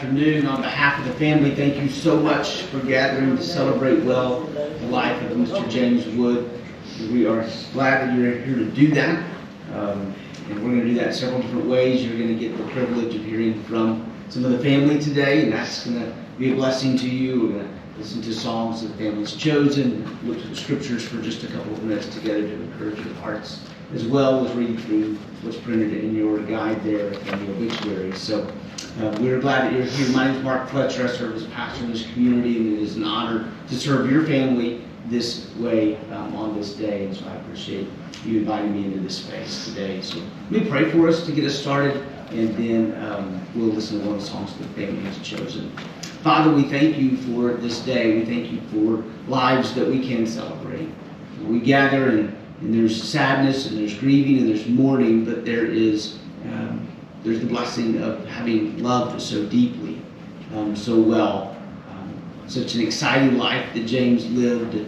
afternoon. On behalf of the family, thank you so much for gathering to celebrate well the life of Mr. James Wood. We are glad that you're here to do that. And we're going to do that in several different ways. You're going to get the privilege of hearing from some of the family today, and that's going to be a blessing to you. We're going to listen to songs that the family's chosen, look at the scriptures for just a couple of minutes together to encourage your hearts, as well as read through what's printed in your guide there and the obituary. So we're glad that you're here. My name is Mark Fletcher. I serve as pastor in this community, and it is an honor to serve your family this way on this day. And so I appreciate you inviting me into this space today. So let me pray for us to get us started, and then we'll listen to one of the songs that the family has chosen. Father, we thank you for this day. We thank you for lives that we can celebrate. We gather, and there's sadness, and there's grieving, and there's mourning, but there's the blessing of having loved so deeply, so well. Such an exciting life that James lived,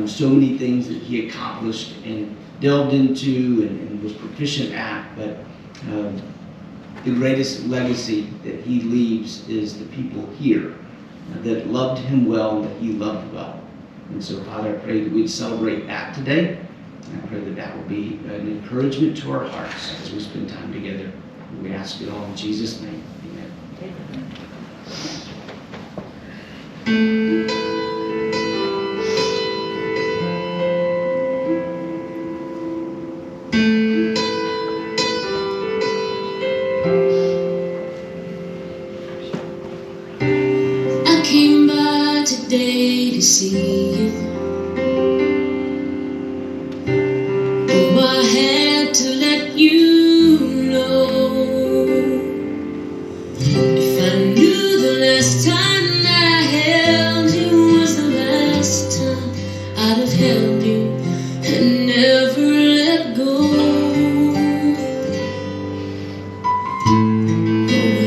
so many things that he accomplished and delved into and was proficient at, but the greatest legacy that he leaves is the people here that loved him well and that he loved well. And so, Father, I pray that we'd celebrate that today. And I pray that that will be an encouragement to our hearts as we spend time together. We ask it all in Jesus' name. Amen. I came by today to see you. Oh, I had to let you know. If I knew the last time that I held you was the last time, I'd have held you and never let go. Oh,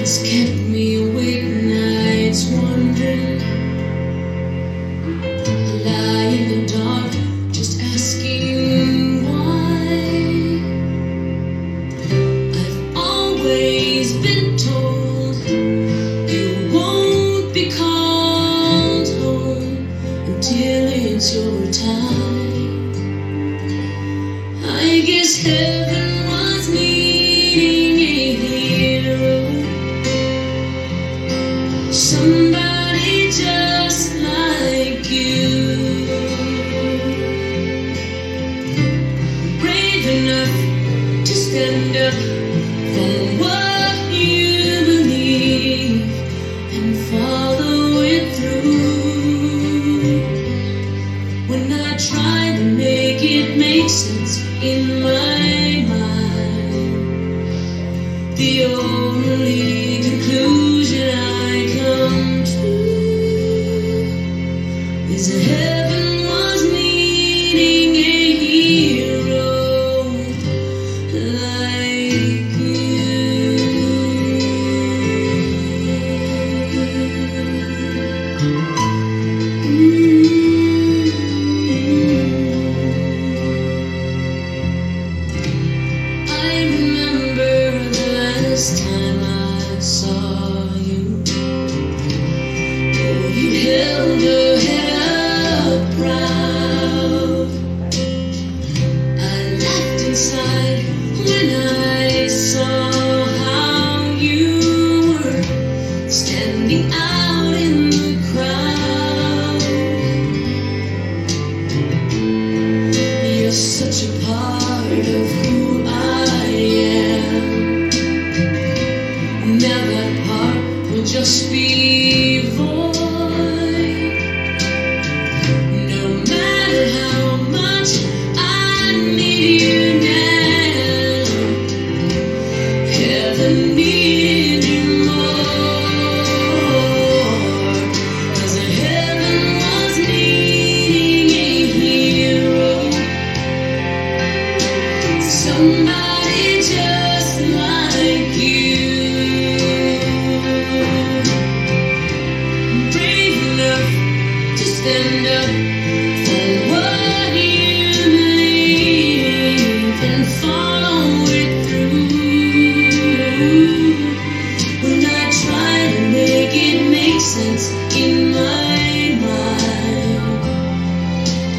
it's kept me awake nights wondering, lie in the dark just asking why. I've always been told you won't be called home until it's your time. I guess heaven was needing a hero, somebody just like you, brave enough to stand up for what you believe and follow it through. When I try to make it make sense in my mind, the only conclusion I come to is that heaven was needing a hero like you. I remember the last time I saw you. Oh, you held your head up proud. I laughed inside when I saw how you were standing out in the crowd. You're such a part of who I am. Now that part will just be void. No matter how much I need you now, heaven needed you more. 'Cause heaven was needing a hero,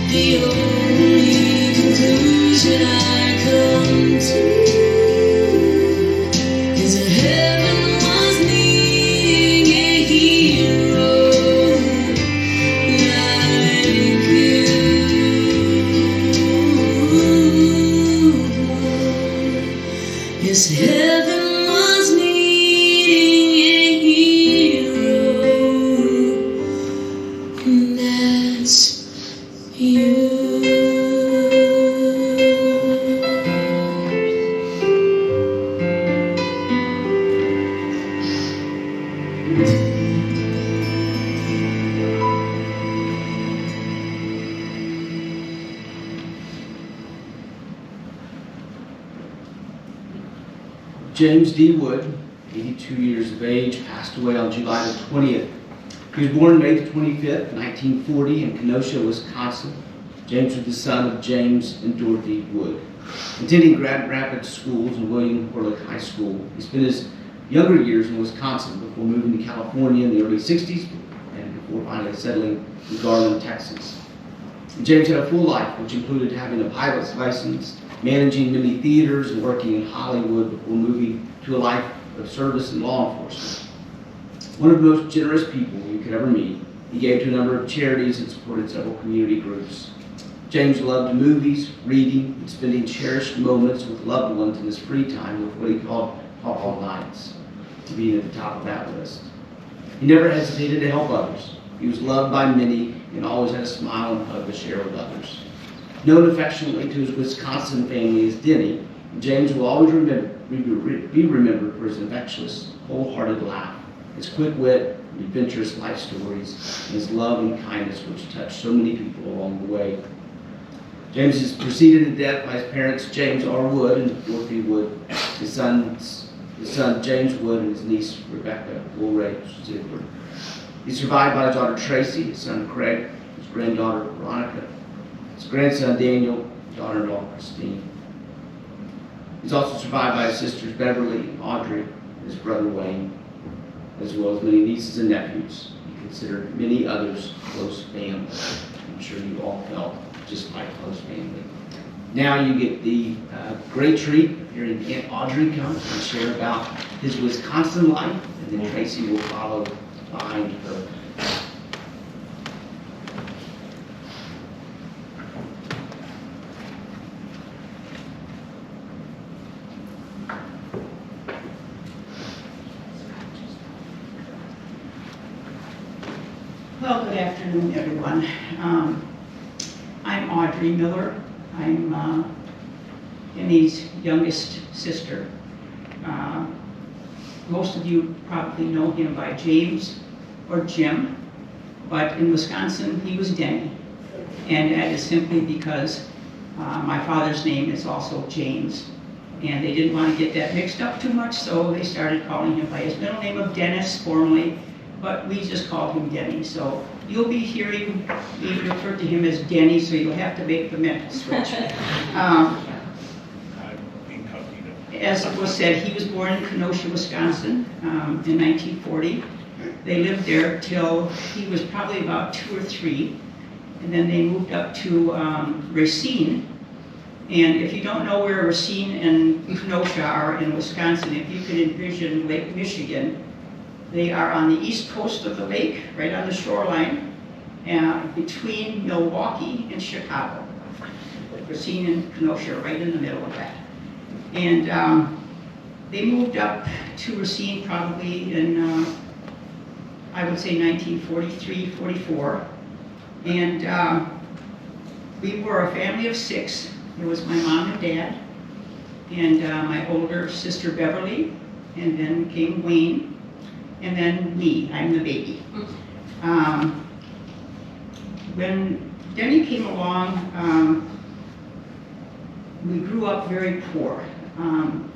The only conclusion I come to is that heaven was needing a hero like you. Yes, heaven was needing a hero, and that's you. James D. Wood, 82 years of age, passed away on July the 20th. He was born May the 25th, 1940 in Kenosha, Wisconsin. James was the son of James and Dorothy Wood. Attending Grand Rapids schools and William Horlick High School, he spent his younger years in Wisconsin before moving to California in the early 60s and before finally settling in Garland, Texas. James had a full life, which included having a pilot's license, managing many theaters, and working in Hollywood before moving to a life of service in law enforcement. One of the most generous people you could ever meet, he gave to a number of charities and supported several community groups. James loved movies, reading, and spending cherished moments with loved ones in his free time with what he called Pawpaw Nights, being at the top of that list. He never hesitated to help others. He was loved by many and always had a smile and hug to share with others. Known affectionately to his Wisconsin family as Denny, James will always be remembered for his infectious, wholehearted laugh, his quick wit, and adventurous life stories, and his love and kindness which touched so many people along the way. James is preceded to death by his parents James R. Wood and Dorothy Wood, his son James Wood, and his niece Rebecca Woolray Ziegler. He's survived by his daughter Tracy, his son Craig, his granddaughter Veronica, his grandson Daniel, his daughter-in-law Christine. He's also survived by his sisters Beverly and Audrey, and his brother Wayne, as well as many nieces and nephews. He considered many others close family. I'm sure you all felt just like close family. Now you get the great treat of hearing Aunt Audrey come and share about his Wisconsin life, and then Tracy will follow behind her. Well, good afternoon, everyone. I'm Audrey Miller. I'm Denny's youngest sister. Most of you probably know him by James or Jim, but in Wisconsin he was Denny, and that is simply because my father's name is also James, and they didn't want to get that mixed up too much, so they started calling him by his middle name of Dennis formerly, but we just called him Denny. So you'll be hearing me refer to him as Denny, so you'll have to make the mental switch. As it was said, he was born in Kenosha, Wisconsin in 1940. They lived there till he was probably about 2 or 3, and then they moved up to Racine. And if you don't know where Racine and Kenosha are in Wisconsin, if you can envision Lake Michigan, they are on the east coast of the lake, right on the shoreline, between Milwaukee and Chicago. Racine and Kenosha are right in the middle of that. And they moved up to Racine probably in, I would say 1943, 44. And we were a family of 6. There was my mom and dad, and my older sister Beverly, and then came Wayne, and then me. I'm the baby. When Denny came along, we grew up very poor.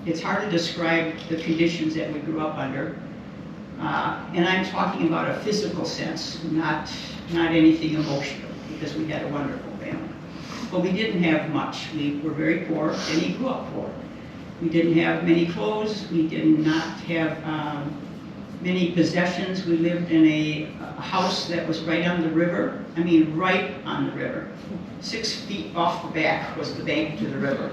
It's hard to describe the conditions that we grew up under. And I'm talking about a physical sense, not anything emotional, because we had a wonderful family. But we didn't have much. We were very poor, and he grew up poor. We didn't have many clothes. We did not have many possessions. We lived in a house that was right on the river. I mean, right on the river. 6 feet off the back was the bank to the river.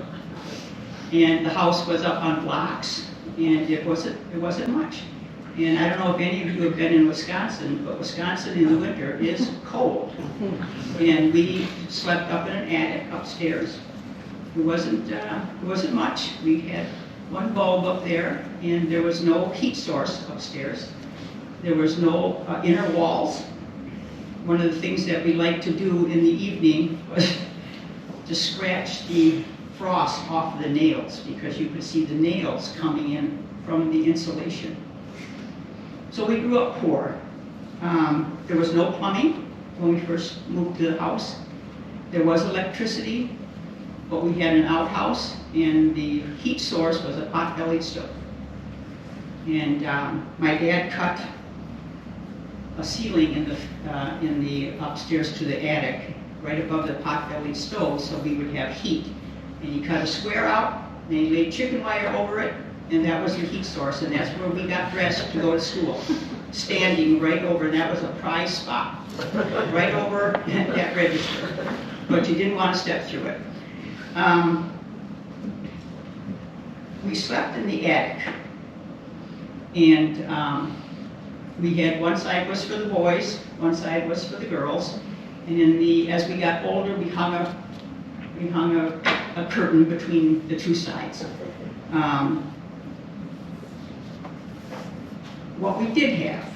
And the house was up on blocks, and it wasn't much. And I don't know if any of you have been in Wisconsin, but Wisconsin in the winter is cold. And we slept up in an attic upstairs. It wasn't much. We had one bulb up there, and there was no heat source upstairs. There was no inner walls. One of the things that we liked to do in the evening was to scratch the frost off the nails, because you could see the nails coming in from the insulation. So we grew up poor. There was no plumbing when we first moved to the house. There was electricity, but we had an outhouse, and the heat source was a pot-bellied stove. And my dad cut a ceiling in the upstairs to the attic, right above the pot-bellied stove, so we would have heat. And he cut a square out, and he laid chicken wire over it, and that was the heat source, and that's where we got dressed to go to school. Standing right over, and that was a prize spot, right over that register. But you didn't want to step through it. We slept in the attic, and we had one side was for the boys, one side was for the girls, and as we got older, we hung a curtain between the two sides. What we did have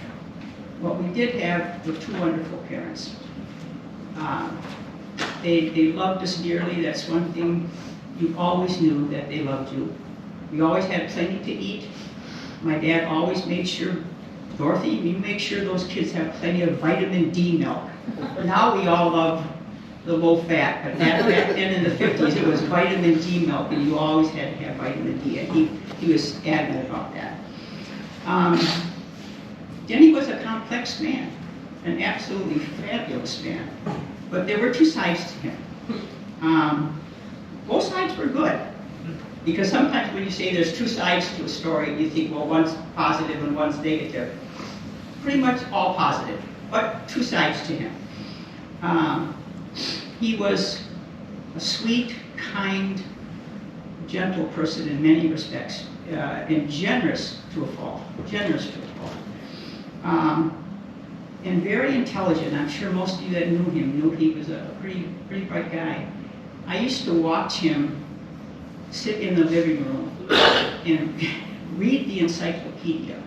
were two wonderful parents. They loved us dearly. That's one thing you always knew, that they loved you. We always had plenty to eat. My dad always made sure, Dorothy, you make sure those kids have plenty of vitamin D milk. Now we all love the low fat, but back then in the 50s it was vitamin D milk, and you always had to have vitamin D, and he was adamant about that. Denny was a complex man, an absolutely fabulous man, but there were two sides to him. Both sides were good, because sometimes when you say there's two sides to a story, you think, well, one's positive and one's negative. Pretty much all positive, but two sides to him. He was a sweet, kind, gentle person in many respects, and generous to a fault. And very intelligent. I'm sure most of you that knew him knew he was a pretty bright guy. I used to watch him sit in the living room and read the encyclopedia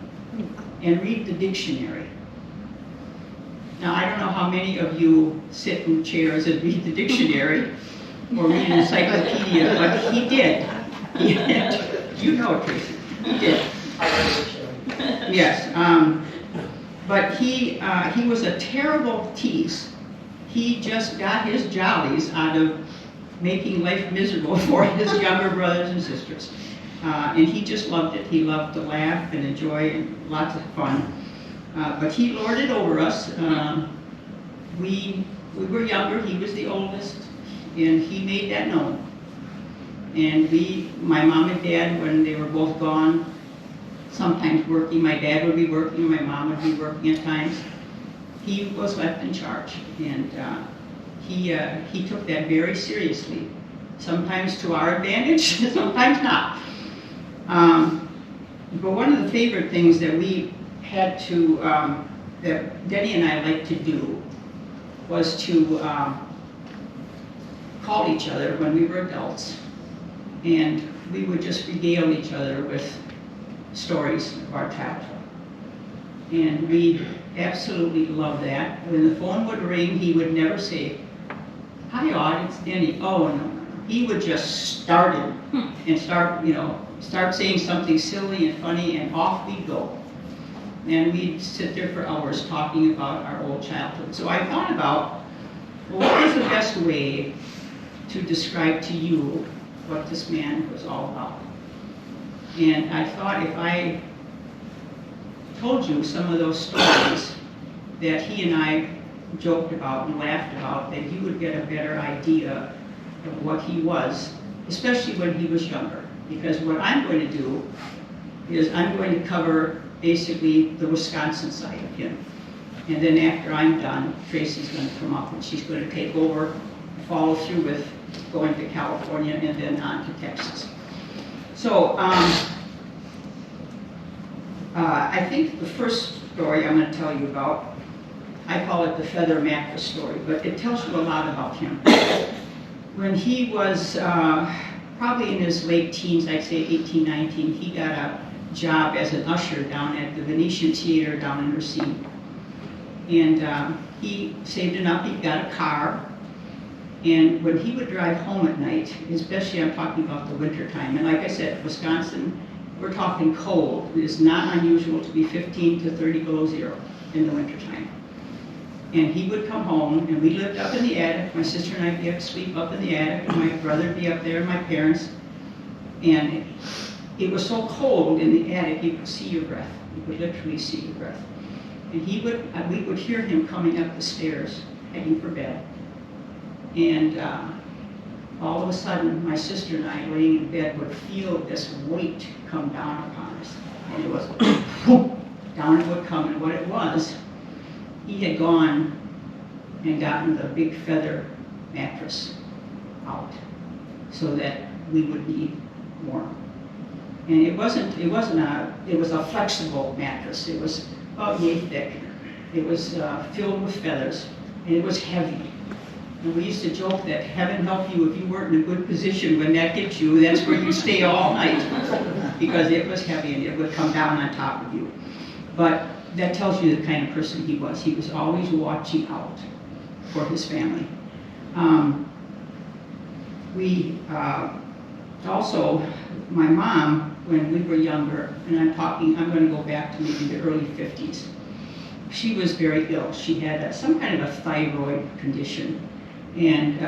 and read the dictionary. Now, I don't know how many of you sit in chairs and read the dictionary or read an encyclopedia, but he did. You know it, Tracy. He did. Yes. But he was a terrible tease. He just got his jollies out of making life miserable for his younger brothers and sisters. And he just loved it. He loved to laugh and enjoy and lots of fun. But he lorded over us. We were younger, he was the oldest, and he made that known. And my mom and dad, when they were both gone, sometimes working, my dad would be working, my mom would be working at times, he was left in charge. And he took that very seriously, sometimes to our advantage, sometimes not. But one of the favorite things that we had to, that Denny and I liked to do, was to call each other when we were adults, and we would just regale each other with stories of our childhood. And we absolutely loved that. When the phone would ring, he would never say, "Hi, Aud, it's Denny." Oh, no. He would just start it and start saying something silly and funny, and off we'd go. And we'd sit there for hours talking about our old childhood. So I thought about, well, what is the best way to describe to you what this man was all about? And I thought if I told you some of those stories that he and I joked about and laughed about, that you would get a better idea of what he was, especially when he was younger. Because what I'm going to do is I'm going to cover basically the Wisconsin side of him. And then after I'm done, Tracy's going to come up and she's going to take over, follow through with going to California and then on to Texas. So I think the first story I'm going to tell you about, I call it the feather mattress story, but it tells you a lot about him. When he was probably in his late teens, I'd say 18, 19, he got a job as an usher down at the Venetian Theater down in Racine. And he saved enough, he got a car, and when he would drive home at night, especially I'm talking about the winter time, and like I said, Wisconsin, we're talking cold. It is not unusual to be 15 to 30 below zero in the winter time. And he would come home, and we lived up in the attic. My sister and I'd be up to sleep up in the attic, and my brother would be up there, and my parents. And it was so cold in the attic, you could see your breath. You could literally see your breath. And we would hear him coming up the stairs, heading for bed. And all of a sudden, my sister and I, laying in bed, would feel this weight come down upon us. And it was, whoop, down it would come. And what it was, he had gone and gotten the big feather mattress out so that we would be warm. And it was a flexible mattress. It was about yay thick. It was filled with feathers, and it was heavy. And we used to joke that heaven help you if you weren't in a good position when that hit you. That's where you stay all night, because it was heavy and it would come down on top of you. But that tells you the kind of person he was. He was always watching out for his family. Also, my mom, when we were younger, and I'm going to go back to maybe the early 50s, she was very ill. She had some kind of a thyroid condition. And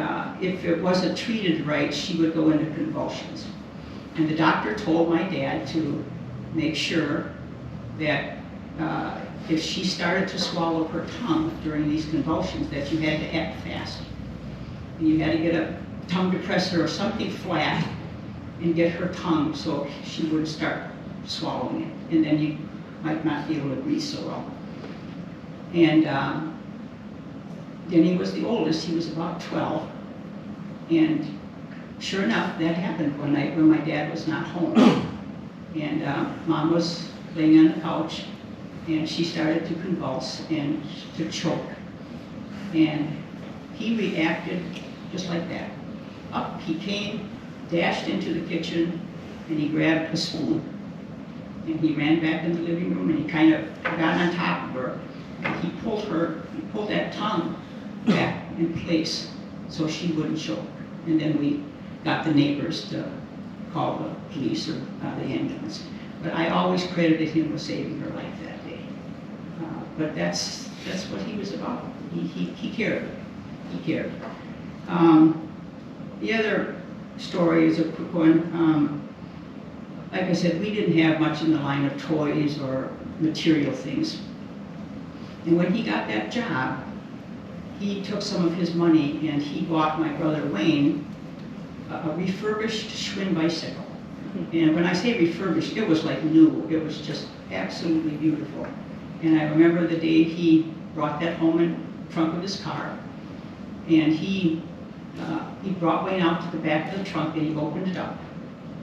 if it wasn't treated right, she would go into convulsions. And the doctor told my dad to make sure that if she started to swallow her tongue during these convulsions, that you had to act fast. And you had to get a tongue depressor or something flat and get her tongue so she wouldn't start swallowing it. And then you might not be able to breathe so well. And then he was the oldest. He was about 12. And sure enough, that happened one night when my dad was not home. And Mom was laying on the couch, and she started to convulse and to choke. And he reacted just like that. Up he came, dashed into the kitchen, and he grabbed a spoon. And he ran back in the living room, and he kind of got on top of her. And he pulled that tongue back in place so she wouldn't choke. And then we got the neighbors to call the police or the ambulance. But I always credited him with saving her life that day. But that's what he was about. He cared. He cared. The other story is a quick one. Like I said, we didn't have much in the line of toys or material things. And when he got that job, he took some of his money and he bought my brother Wayne a refurbished Schwinn bicycle. And when I say refurbished, it was like new. It was just absolutely beautiful. And I remember the day he brought that home in the trunk of his car, and he brought Wayne out to the back of the trunk and he opened it up,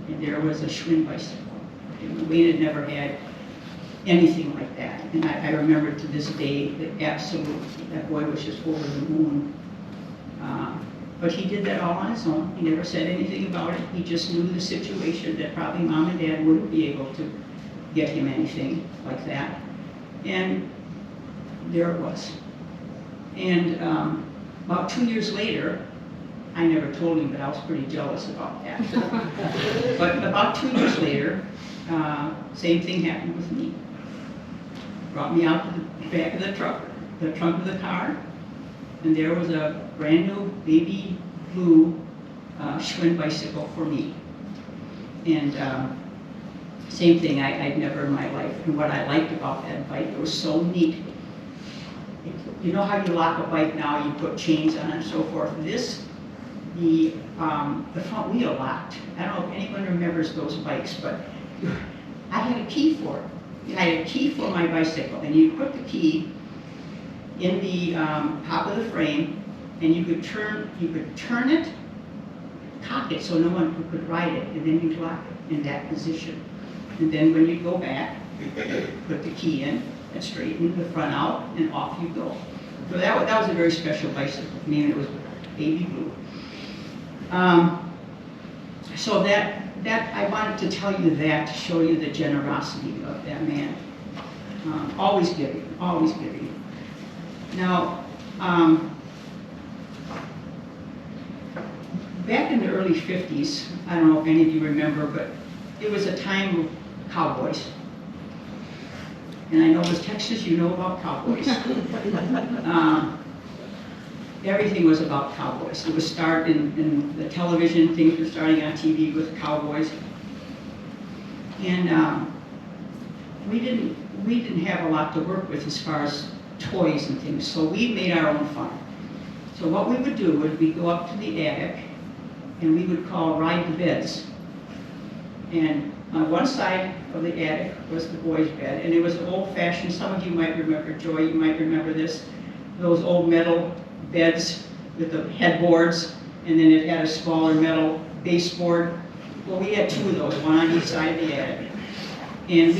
and there was a Schwinn bicycle. And Wayne had never had anything like that. And I remember to this day that absolutely, that boy was just over the moon. But he did that all on his own. He never said anything about it. He just knew the situation, that probably Mom and Dad wouldn't be able to get him anything like that. And there it was. And about 2 years later, I never told him, but I was pretty jealous about that. But about 2 years later, same thing happened with me. Brought me out to the back of the trunk of the car, and there was a brand new baby blue Schwinn bicycle for me. And same thing, I'd never in my life. And what I liked about that bike, it was so neat. You know how you lock a bike now, you put chains on it and so forth. The front wheel locked. I don't know if anyone remembers those bikes, but I had a key for it. I had a key for my bicycle, and you put the key in the top of the frame, and you could turn it, cock it so no one could ride it, and then you'd lock it in that position. And then when you go back, put the key in and straighten the front out, and off you go. So that was a very special bicycle for me, and it was baby blue. So that I wanted to tell you that to show you the generosity of that man. Always giving, always giving. Now, back in the early 50s, I don't know if any of you remember, but it was a time of cowboys. And I know as Texas, you know about cowboys. Everything was about cowboys. It was starting in the television, things were starting on TV with cowboys. And we didn't have a lot to work with as far as toys and things, so we made our own fun. So what we would do would go up to the attic, and we would call ride the beds. And on one side of the attic was the boys' bed, and it was old-fashioned. Some of you might remember, Joy, you might remember this, those old metal beds with the headboards, and then it had a smaller metal baseboard. Well, we had two of those, one on each side of the attic. And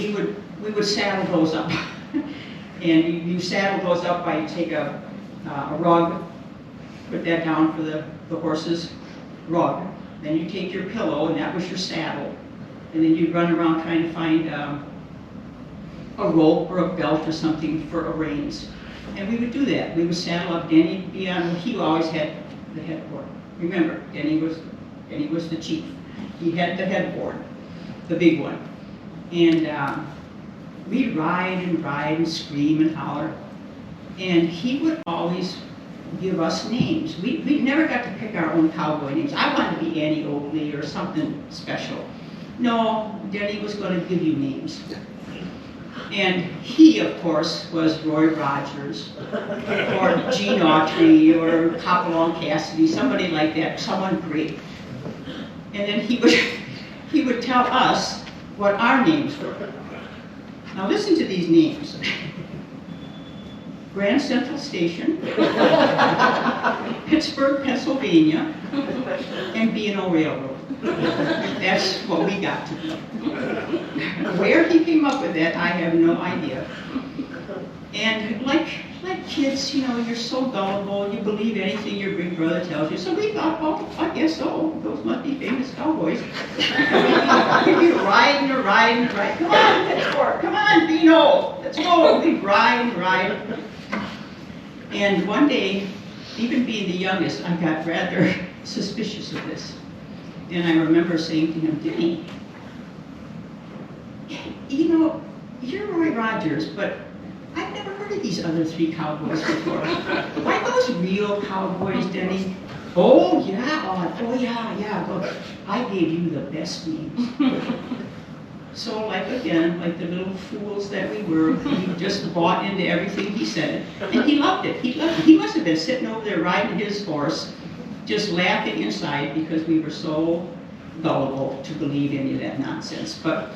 we would saddle those up. And you saddle those up by, you take a rug, put that down for the horses, rug. Then you take your pillow, and that was your saddle. And then you'd run around trying to find a rope or a belt or something for a reins. And we would do that. We would saddle up. Denny be on, he always had the headboard. Remember, Denny was the chief. He had the headboard, the big one. And we'd ride and scream and holler. And he would always give us names. We never got to pick our own cowboy names. I wanted to be Annie Oakley or something special. No, Denny was going to give you names. And he, of course, was Roy Rogers, or Gene Autry, or Hopalong Cassidy, somebody like that, someone great. And then he would tell us what our names were. Now listen to these names. Grand Central Station, Pittsburgh, Pennsylvania, and B&O Railroad. That's what we got to be. Where he came up with that, I have no idea. And like kids, you know, you're so gullible, you believe anything your big brother tells you. So we thought, well, I guess so. Those must be famous cowboys. We'd be riding. Come on, Pittsburgh, come on, Bino, let's go. We'd ride. And one day, even being the youngest, I got rather suspicious of this. And I remember saying to him, Denny, you know, you're Roy Rogers, but I've never heard of these other three cowboys before. Why those real cowboys, Denny? Oh yeah. Well, I gave you the best names. So like the little fools that we were, we just bought into everything he said. And he loved it. He must have been sitting over there riding his horse, just laughing inside because we were so gullible to believe any of that nonsense. But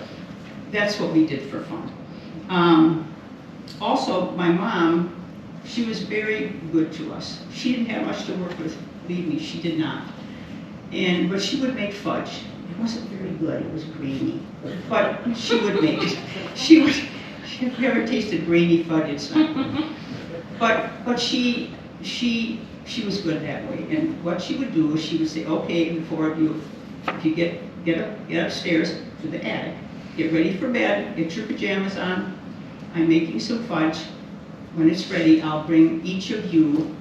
that's what we did for fun. Also, my mom, she was very good to us. She didn't have much to work with, believe me, she did not. But she would make fudge. It wasn't very good, it was grainy. But she would make it. If you ever tasted grainy fudge, it's not good. But she was good that way. And what she would do is she would say, okay, before you, if you get upstairs to the attic, get ready for bed, get your pajamas on. I'm making some fudge. When it's ready, I'll bring each of you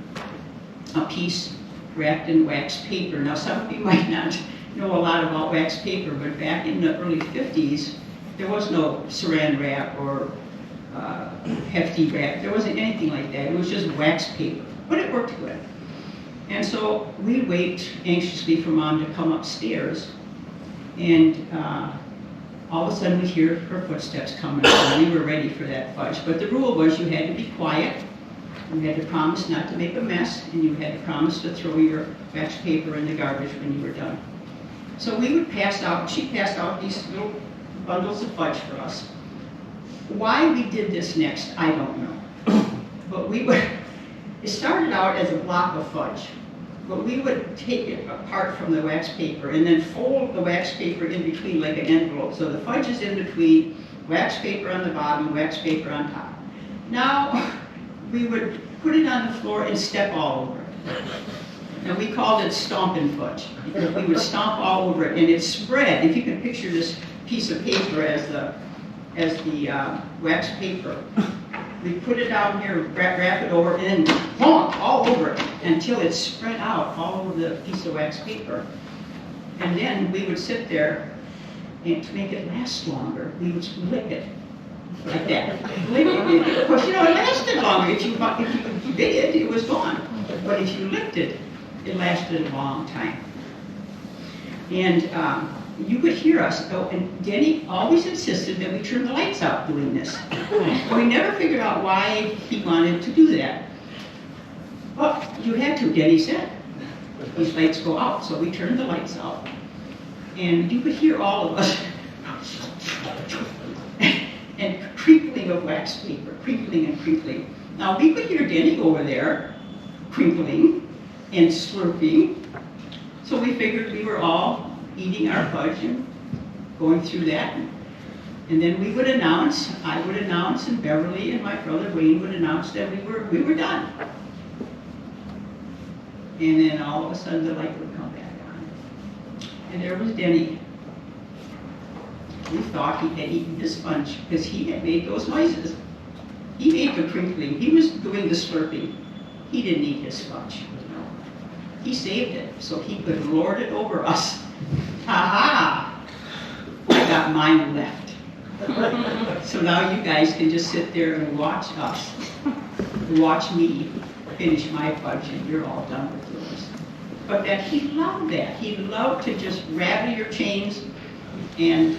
a piece wrapped in wax paper. Now, some of you might not know a lot about wax paper, but back in the early 50s, there was no saran wrap or hefty wrap. There wasn't anything like that. It was just wax paper, but it worked good. And so we wait anxiously for Mom to come upstairs, and all of a sudden we hear her footsteps coming up, and we were ready for that fudge. But the rule was you had to be quiet, you had to promise not to make a mess, and you had to promise to throw your wax paper in the garbage when you were done. So we would pass out, she passed out these little bundles of fudge for us. Why we did this next, I don't know. But it started out as a block of fudge. But we would take it apart from the wax paper and then fold the wax paper in between like an envelope. So the fudge is in between, wax paper on the bottom, wax paper on top. Now, we would put it on the floor and step all over it. And we called it stomping fudge. We would stomp all over it, and it spread. If you can picture this piece of paper as the wax paper, we put it down here, wrap it over, and then bonk all over it until it spread out all over the piece of wax paper. And then we would sit there, and to make it last longer, we would lick it. Like that. Lick it. Of course, it lasted longer. If you bit it, it was gone. But if you licked it, it lasted a long time. And you could hear us, and Denny always insisted that we turn the lights out doing this. We never figured out why he wanted to do that. Well, you had to, Denny said. These lights go out, so we turned the lights out. And you could hear all of us and crinkling of wax paper, crinkling and crinkling. Now we could hear Denny over there crinkling and slurping. So we figured we were all eating our fudge and going through that. And then we would announce, I would announce, and Beverly and my brother Wayne would announce that we were done. And then all of a sudden the light would come back on. And there was Denny. We thought he had eaten his fudge because he had made those noises. He made the crinkling. He was doing the slurping. He didn't eat his fudge. He saved it so he could lord it over us. Ha-ha! I got mine left. So now you guys can just sit there and watch us. Watch me finish my fudge and you're all done with yours. But that he loved that. He loved to just rattle your chains and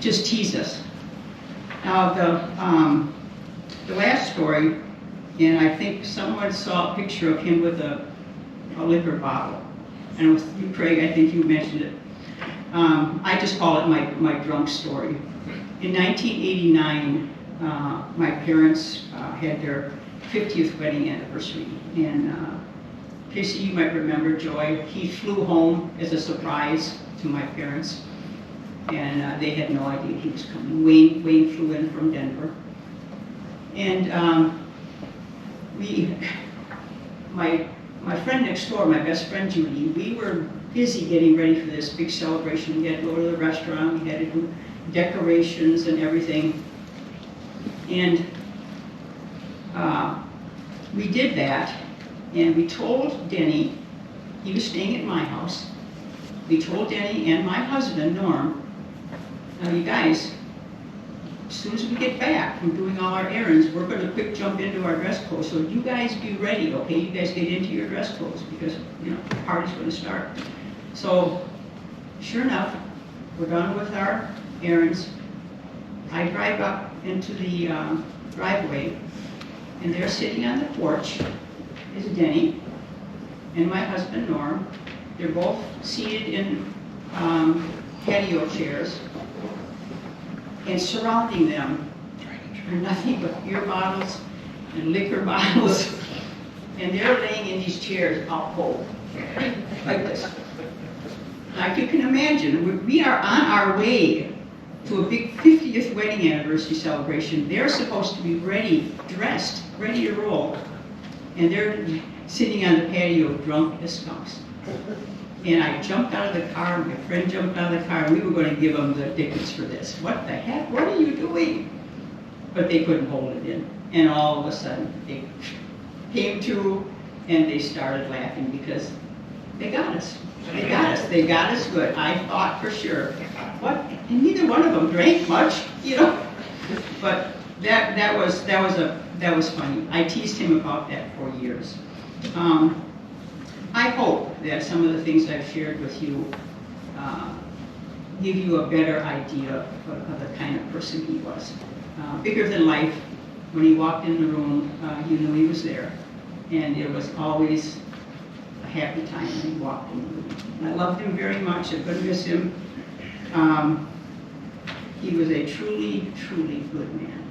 just tease us. Now the last story, and I think someone saw a picture of him with a liquor bottle. And it was you, Craig, I think you mentioned it. I just call it my drunk story. In 1989, my parents had their 50th wedding anniversary. And Casey, you might remember Joy, he flew home as a surprise to my parents. And they had no idea he was coming. Wayne flew in from Denver. And my friend next door, my best friend Judy, we were busy getting ready for this big celebration. We had to go to the restaurant, we had to do decorations and everything. And we did that, and we told Denny, he was staying at my house, we told Denny and my husband, Norm, now you guys, as soon as we get back from doing all our errands, we're going to quick jump into our dress clothes. So you guys be ready, okay? You guys get into your dress clothes because, the party's going to start. So, sure enough, we're done with our errands. I drive up into the driveway, and there sitting on the porch is Denny and my husband, Norm. They're both seated in patio chairs. And surrounding them are nothing but beer bottles and liquor bottles. And they're laying in these chairs out cold, like this. Like you can imagine, we are on our way to a big 50th wedding anniversary celebration. They're supposed to be ready, dressed, ready to roll. And they're sitting on the patio drunk as skunks. And I jumped out of the car, my friend jumped out of the car, and we were going to give them the tickets for this. What the heck? What are you doing? But they couldn't hold it in. And all of a sudden, they came to, and they started laughing because they got us. They got us. They got us good. I thought for sure. What? And neither one of them drank much, But that was funny. I teased him about that for years. I hope that some of the things I've shared with you give you a better idea of the kind of person he was. Bigger than life. When he walked in the room, you knew he was there. And it was always a happy time when he walked in the room. I loved him very much. I couldn't miss him. He was a truly, truly good man.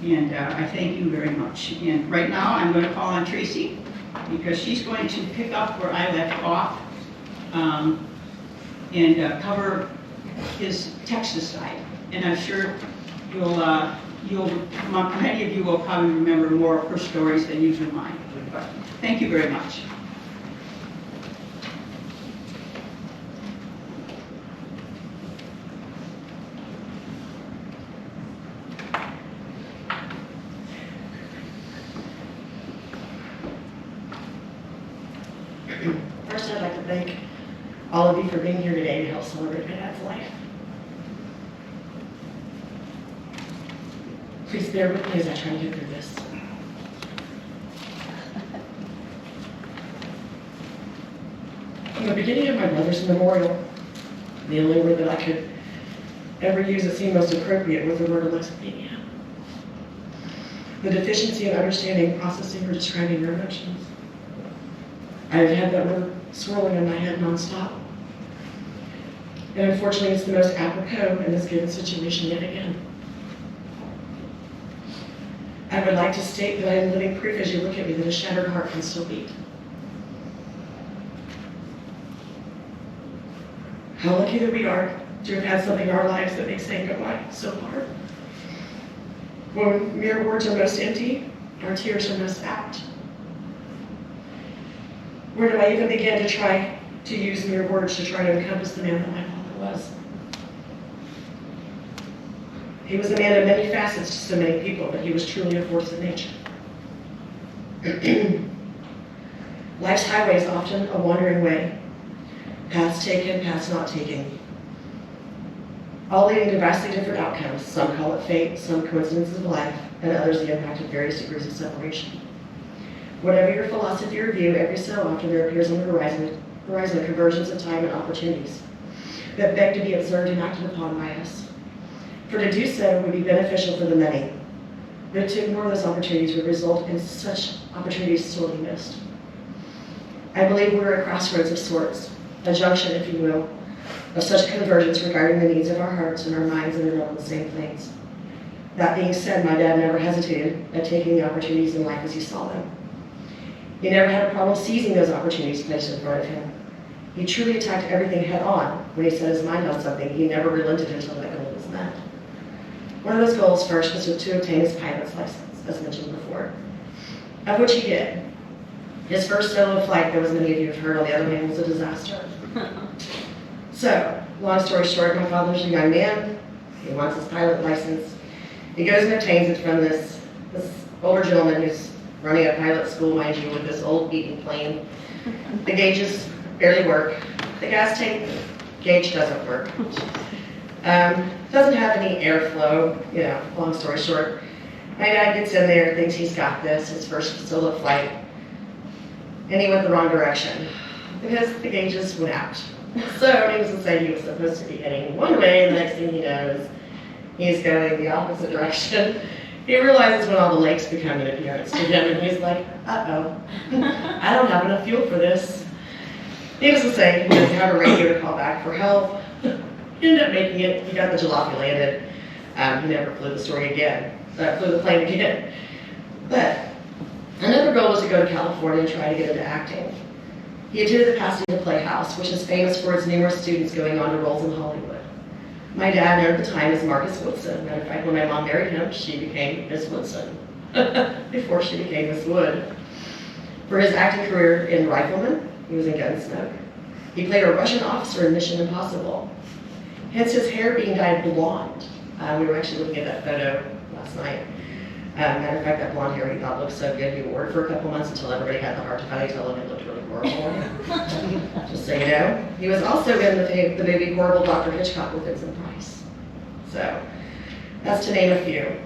And I thank you very much. And right now, I'm going to call on Tracy, because she's going to pick up where I left off and cover his Texas side. And I'm sure many of you will probably remember more of her stories than you do mine. But thank you very much. First, I'd like to thank all of you for being here today to help celebrate my dad's life. Please bear with me as I try to get through this. From the beginning of my brother's memorial, the only word that I could ever use that seemed most appropriate was the word Alexithymia. The deficiency in understanding, processing, or describing your emotions. I've had that word swirling in my head nonstop. And unfortunately, it's the most apropos in this given situation yet again. I would like to state that I am living proof as you look at me that a shattered heart can still beat. How lucky that we are to have had something in our lives that makes saying goodbye so hard. When mere words are most empty, our tears are most apt. Where do I even begin to try to use mere words to try to encompass the man that my father was? He was a man of many facets to so many people, but he was truly a force of nature. Life's highway is often a wandering way. Paths taken, paths not taken. All leading to vastly different outcomes. Some call it fate, some coincidences of life, and others the impact of various degrees of separation. Whatever your philosophy or view, every so often there appears on the horizon a convergence of time and opportunities that beg to be observed and acted upon by us. For to do so would be beneficial for the many, but to ignore those opportunities would result in such opportunities sorely missed. I believe we're at crossroads of sorts, a junction, if you will, of such convergence regarding the needs of our hearts and our minds that are on the same planes. That being said, my dad never hesitated at taking the opportunities in life as he saw them. He never had a problem seizing those opportunities placed in front of him. He truly attacked everything head on. When he set his mind on something, he never relented until that goal was met. One of those goals first was to obtain his pilot's license, as mentioned before, of which he did. His first solo flight, that as many of you have heard, on the other hand, was a disaster. So, long story short, my father's a young man. He wants his pilot license. He goes and obtains it from this older gentleman who's running a pilot school, mind you, with this old beaten plane. The gauges barely work. The gas tank gauge doesn't work. Doesn't have any airflow, long story short. My dad gets in there, thinks he's got this, his first solo flight, and he went the wrong direction because the gauges went out. So needless to say, he was supposed to be heading one way, and the next thing he knows, he's going the opposite direction. He realizes when all the lakes become an appearance to him, and he's like, uh-oh, I don't have enough fuel for this. Needless to say, he doesn't have a radio to call back for help. He ended up making it. He got the jalopy landed. He never flew the plane again. But another goal was to go to California and try to get into acting. He attended the Pasadena Playhouse, which is famous for its numerous students going on to roles in Hollywood. My dad, known at the time as Marcus Woodson. Matter of fact, when my mom married him, she became Miss Woodson before she became Miss Wood. For his acting career in Rifleman, he was in Gunsmoke. He played a Russian officer in Mission Impossible. Hence his hair being dyed blonde. We were actually looking at that photo last night. Matter of fact, that blonde hair he thought looked so good, he wore it for a couple months until everybody had the heart to finally tell him it looked really horrible. Just so you know. He was also in the movie Horrible Dr. Hitchcock with Vincent Price. So, that's to name a few.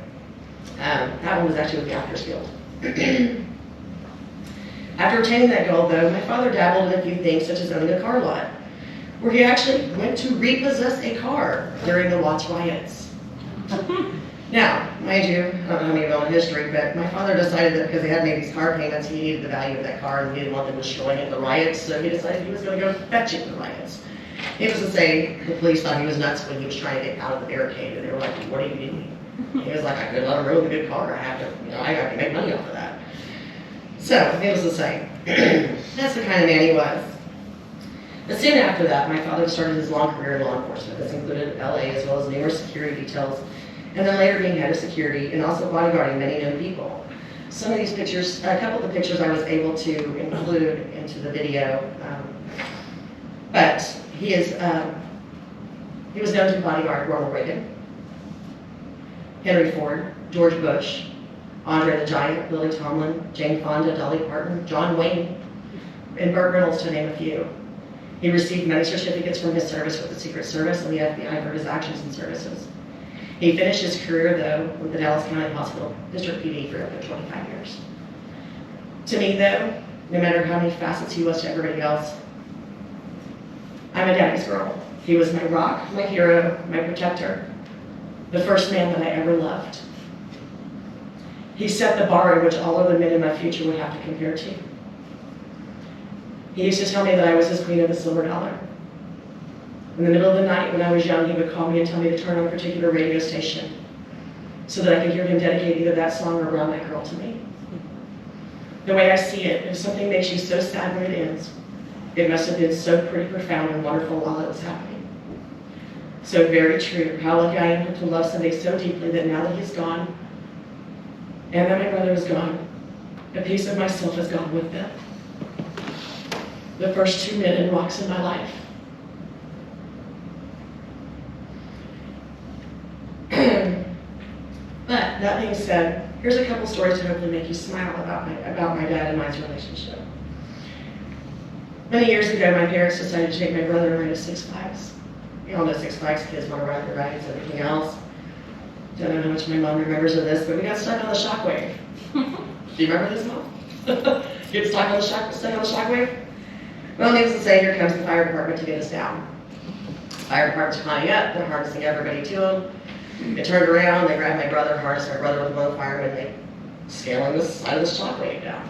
That one was actually with the Actors Guild. After obtaining that goal, though, my father dabbled in a few things, such as owning a car lot, where he actually went to repossess a car during the Watts riots. Now, mind you, I don't know how many of you know the history, but my father decided that because he had made these car payments, he needed the value of that car and he didn't want them destroying it in the riots, so he decided he was going to go fetch it in the riots. Needless to say, the police thought he was nuts when he was trying to get out of the barricade, and they were like, "What are you doing?" He was like, "I couldn't let him ruin the good car. I have to, I have to make money off of that." So, needless to say, that's the kind of man he was. But soon after that, my father started his long career in law enforcement. This included LA as well as numerous security details, and then later being head of security and also bodyguarding many known people. Some of these pictures, a couple of the pictures I was able to include into the video, but he was known to bodyguard Ronald Reagan, Henry Ford, George Bush, Andre the Giant, Lily Tomlin, Jane Fonda, Dolly Parton, John Wayne, and Burt Reynolds, to name a few. He received many certificates from his service with the Secret Service and the FBI for his actions and services. He finished his career, though, with the Dallas County Hospital District PD for over 25 years. To me, though, no matter how many facets he was to everybody else, I'm a daddy's girl. He was my rock, my hero, my protector, the first man that I ever loved. He set the bar in which all other men in my future would have to compare to. He used to tell me that I was his queen of the silver dollar. In the middle of the night when I was young, he would call me and tell me to turn on a particular radio station so that I could hear him dedicate either that song or Brown Eyed Girl to me. The way I see it, if something makes you so sad when it ends, it must have been so pretty profound and wonderful while it was happening. So very true, how lucky I am to love somebody so deeply that now that he's gone, and that my brother is gone, a piece of myself has gone with them. The first two men and rocks in my life. But that being said, here's a couple stories to hopefully make you smile about my dad and mine's relationship. Many years ago, my parents decided to take my brother and I to Six Flags. You all know Six Flags, kids want to ride the rides, everything else. Don't know how much my mom remembers of this, but we got stuck on the shockwave. Do you remember this, Mom? Get stuck on the shockwave? Well, needless to say, here comes the fire department to get us down. Fire department's climbing up, they're harnessing everybody to them. They turned around, they grabbed my brother, harnessed my brother with one of the firemen, they scaling the side of the shockwave down.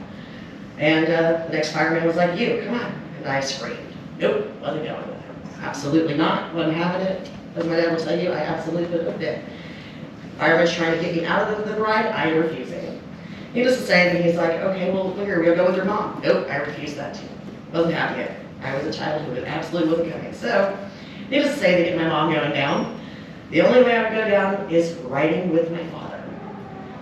And the next fireman was like, "You, come on." And I screamed. Nope, wasn't going with him. Absolutely not, wasn't having it. As my dad will tell you, I absolutely couldn't have been. Fireman's trying to get me out of the ride, I am refusing. Needless to say that he's like, "Okay, well, here, we'll go with your mom." Nope, I refused that too. Wasn't having it. I was a child who absolutely wasn't coming. So, needless to say, they get my mom going down. The only way I would go down is riding with my father.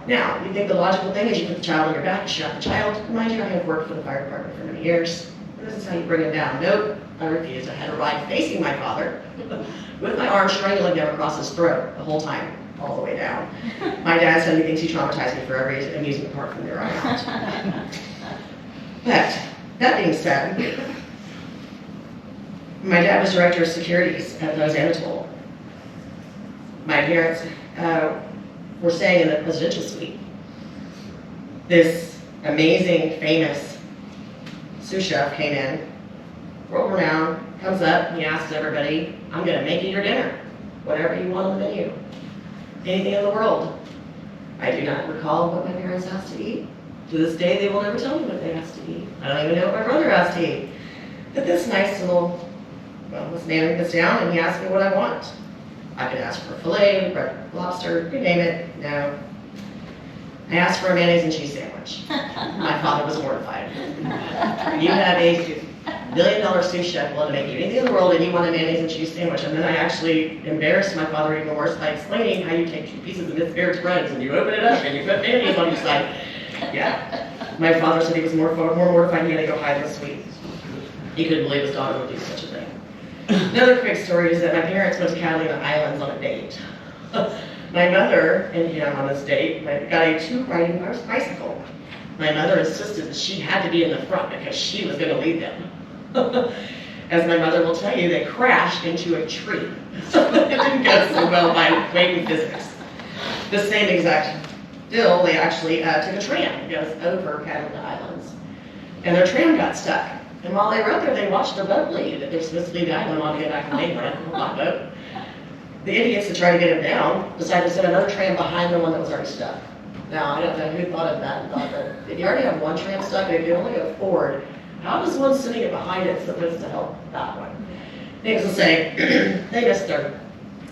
Now, you think the logical thing is you put the child on your back, you strap the child. Mind you, I have worked for the fire department for many years. This is how you bring him down. Nope, I refused. I had to ride facing my father with my arm strangling him across his throat the whole time, all the way down. My dad said he thinks he traumatized me for every amusement park from there on out. But, that being said, my dad was director of securities at Los Angeles. My parents were staying in the presidential suite. This amazing, famous sous chef came in, rolled around, comes up, and he asks everybody, "I'm going to make you your dinner, whatever you want on the menu. Anything in the world." I do not recall what my parents asked to eat. To this day, they will never tell me what they asked to eat. I don't even know what my brother asked to eat. But this nice little, this man gets down and he asked me what I want. I could ask for a filet, bread, lobster, you name it. No. I asked for a mayonnaise and cheese sandwich. My father was mortified. You have a $1 billion sous chef willing to make you anything in the world and you want a mayonnaise and cheese sandwich. And then I actually embarrassed my father even worse by explaining how you take 2 pieces of Miss Baird's breads and you open it up and you put mayonnaise on each side. Yeah. My father said he was more mortified he had to go hide in the suite. He couldn't believe his daughter would do such a thing. Another quick story is that my parents went to Catalina Islands on a date. My mother and him on this date got a 2-riding bicycle. My mother insisted that she had to be in the front because she was going to lead them. As my mother will tell you, they crashed into a tree. So it didn't go so well by weight and physics. The same exact deal, they actually took a tram that goes over Catalina Islands. And their tram got stuck. And while they were up there, they watched a boat leave that they're supposed to leave the island on to get back to the mainland, a lot boat. The idiots that tried to get him down decided to send another tram behind the one that was already stuck. Now, I don't know who thought of that and thought that if you already have one tram stuck and if you only go forward, how does one sitting it behind it supposed to help that one? Needless to say, they missed their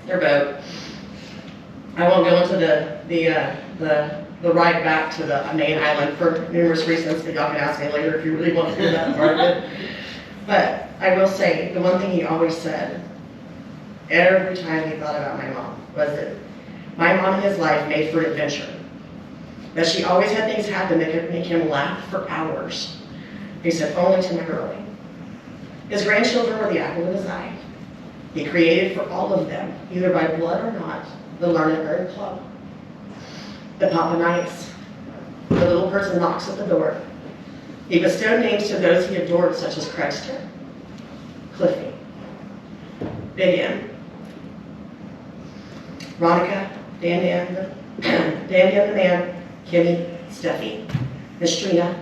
boat. I won't go into the ride back to the main island for numerous reasons, but y'all can ask me later if you really want to do that part of it. But I will say, the one thing he always said, every time he thought about my mom, was that my mom in his life made for an adventure. That she always had things happen that could make him laugh for hours. He said, only to my girlie. His grandchildren were the apple of his eye. He created for all of them, either by blood or not, the Learn and Earn Club. The Papa Nights. The little person knocks at the door. He bestowed names to those he adored, such as Craigster, Cliffy, Big M, Veronica, Dan the Man, Kimmy, Steffi, Mistrina,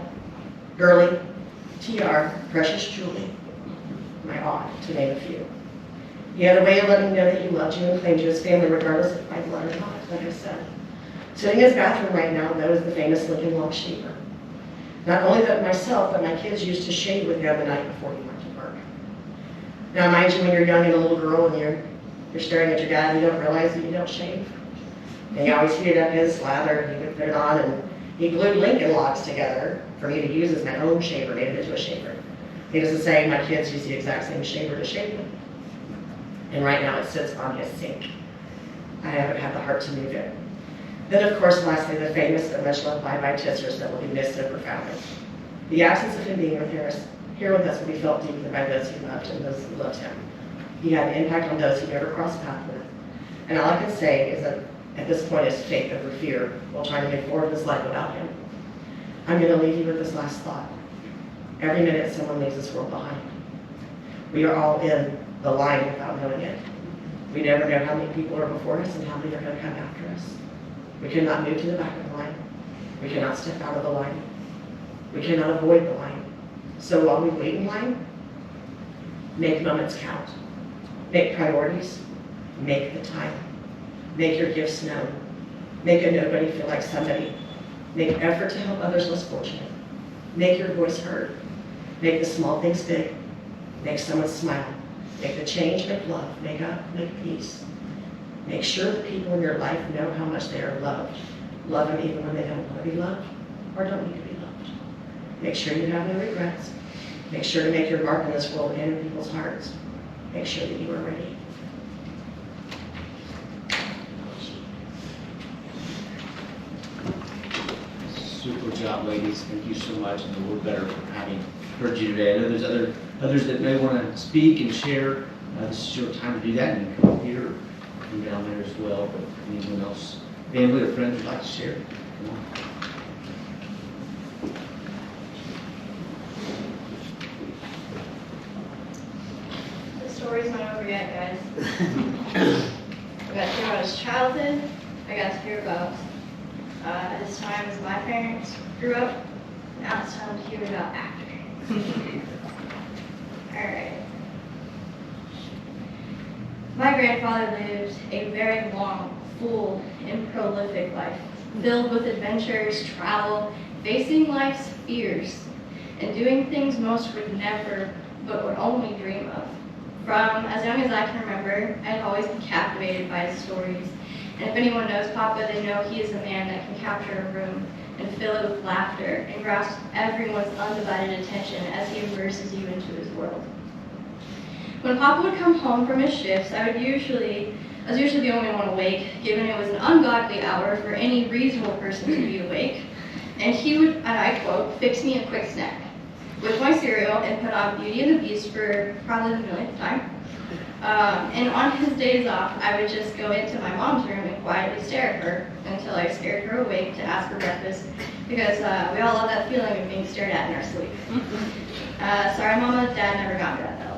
Girlie, TR, Precious Julie, my aunt, to name a few. He had a way of letting you know that he loved you and claimed you as family, regardless if by blood or not, like I said. Sitting in his bathroom right now, though, is the famous Lincoln Log shaver. Not only that myself, but my kids used to shave with him the night before he went to work. Now, mind you, when you're young and a little girl and you're staring at your dad and you don't realize that you don't shave. And he always heated up his lather and he would put it on, and he glued Lincoln Logs together for me to use as my own shaver, made it into a shaver. Needless to say, my kids use the exact same shaver to shave with. And right now it sits on his sink. I haven't had the heart to move it. Then, of course, lastly, the famous and much loved bye-bye tissers that will be missed so profoundly. The absence of him being here with us will be felt deeply by those who loved and those who loved him. He had an impact on those who never crossed paths with. And all I can say is that at this point is faith over fear while trying to move forward with this life without him. I'm going to leave you with this last thought. Every minute someone leaves this world behind. We are all in the line without knowing it. We never know how many people are before us and how many are going to come after us. We cannot move to the back of the line. We cannot step out of the line. We cannot avoid the line. So while we wait in line, make moments count. Make priorities. Make the time. Make your gifts known. Make a nobody feel like somebody. Make effort to help others less fortunate. Make your voice heard. Make the small things big. Make someone smile. Make the change, make love, make up, make peace. Make sure the people in your life know how much they are loved. Love them even when they don't want to be loved or don't need to be loved. Make sure you have no regrets. Make sure to make your mark in this world and in people's hearts. Make sure that you are ready. Super job, ladies. Thank you so much, and we're better for having heard you today. I know there's others that may want to speak and share. This is your time to do that, and you come up here, come down there as well. But anyone else, family or friends would like to share? Come on. The story's not over yet, guys. I got to hear about his childhood. I got to hear about his time as my parents grew up. Now it's time to hear about after. Alright. My grandfather lived a very long, full, and prolific life, filled with adventures, travel, facing life's fears, and doing things most would never, but would only dream of. From as young as I can remember, I had always been captivated by his stories. And if anyone knows Papa, they know he is a man that can capture a room and fill it with laughter and grasp everyone's undivided attention as he immerses you into his world. When Papa would come home from his shifts, I was usually the only one awake, given it was an ungodly hour for any reasonable person to be awake. And he would, and I quote, fix me a quick snack with my cereal and put on Beauty and the Beast for probably the millionth time. And on his days off, I would just go into my mom's room and quietly stare at her until I scared her awake to ask for breakfast, because we all love that feeling of being stared at in our sleep. Sorry, Mama, Dad never got me that though.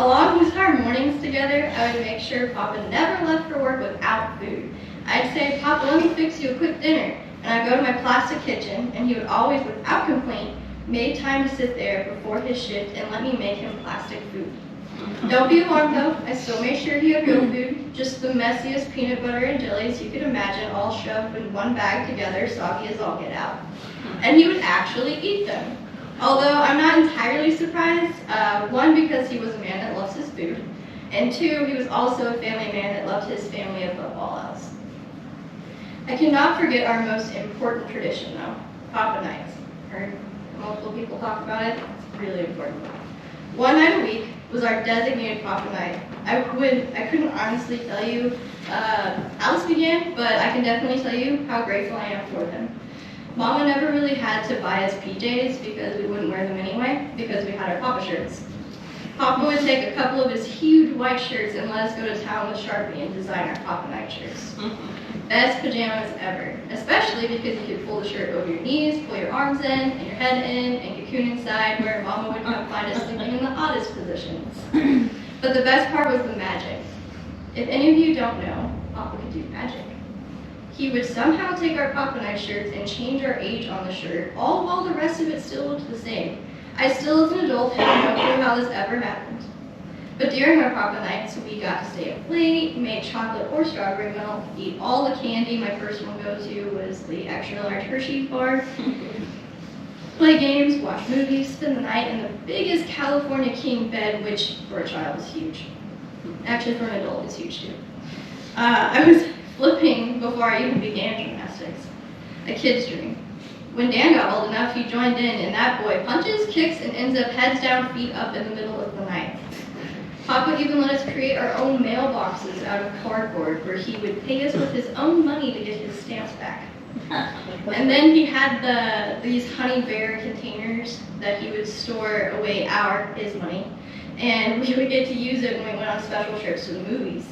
Along with our mornings together, I would make sure Papa never left for work without food. I'd say, Papa, let me fix you a quick dinner. And I'd go to my plastic kitchen, and he would always, without complaint, make time to sit there before his shift and let me make him plastic food. Don't be alarmed though, I still made sure he had real food, just the messiest peanut butter and jellies you could imagine, all shoved in one bag together, soggy as all get out. And he would actually eat them. Although I'm not entirely surprised. One, because he was a man that loves his food, and two, he was also a family man that loved his family above all else. I cannot forget our most important tradition, though, Papa Nights. Heard multiple people talk about it. It's really important. One night a week was our designated Papa Night. I couldn't honestly tell you how this began, but I can definitely tell you how grateful I am for them. Mama never really had to buy us PJs because we wouldn't wear them anyway, because we had our Papa shirts. Papa would take a couple of his huge white shirts and let us go to town with Sharpie and design our Papa Night shirts. Best pajamas ever, especially because you could pull the shirt over your knees, pull your arms in, and your head in, and cocoon inside, where Mama would come find us sleeping in the oddest positions. But the best part was the magic. If any of you don't know, Papa could do magic. He would somehow take our Papa Night shirts and change our age on the shirt, all while the rest of it still looked the same. I still, as an adult, have no clue how this ever happened. But during our Papa Nights, we got to stay up late, make chocolate or strawberry milk, eat all the candy. My personal go-to was the extra large Hershey bar. Play games, watch movies, spend the night in the biggest California king bed, which for a child is huge. Actually, for an adult, it's huge too. I was flipping before I even began gymnastics. A kid's dream. When Dan got old enough, he joined in, and that boy punches, kicks, and ends up heads down, feet up in the middle of the night. Papa even let us create our own mailboxes out of cardboard, where he would pay us with his own money to get his stamps back. And then he had these honey bear containers that he would store away his money, and we would get to use it when we went on special trips to the movies.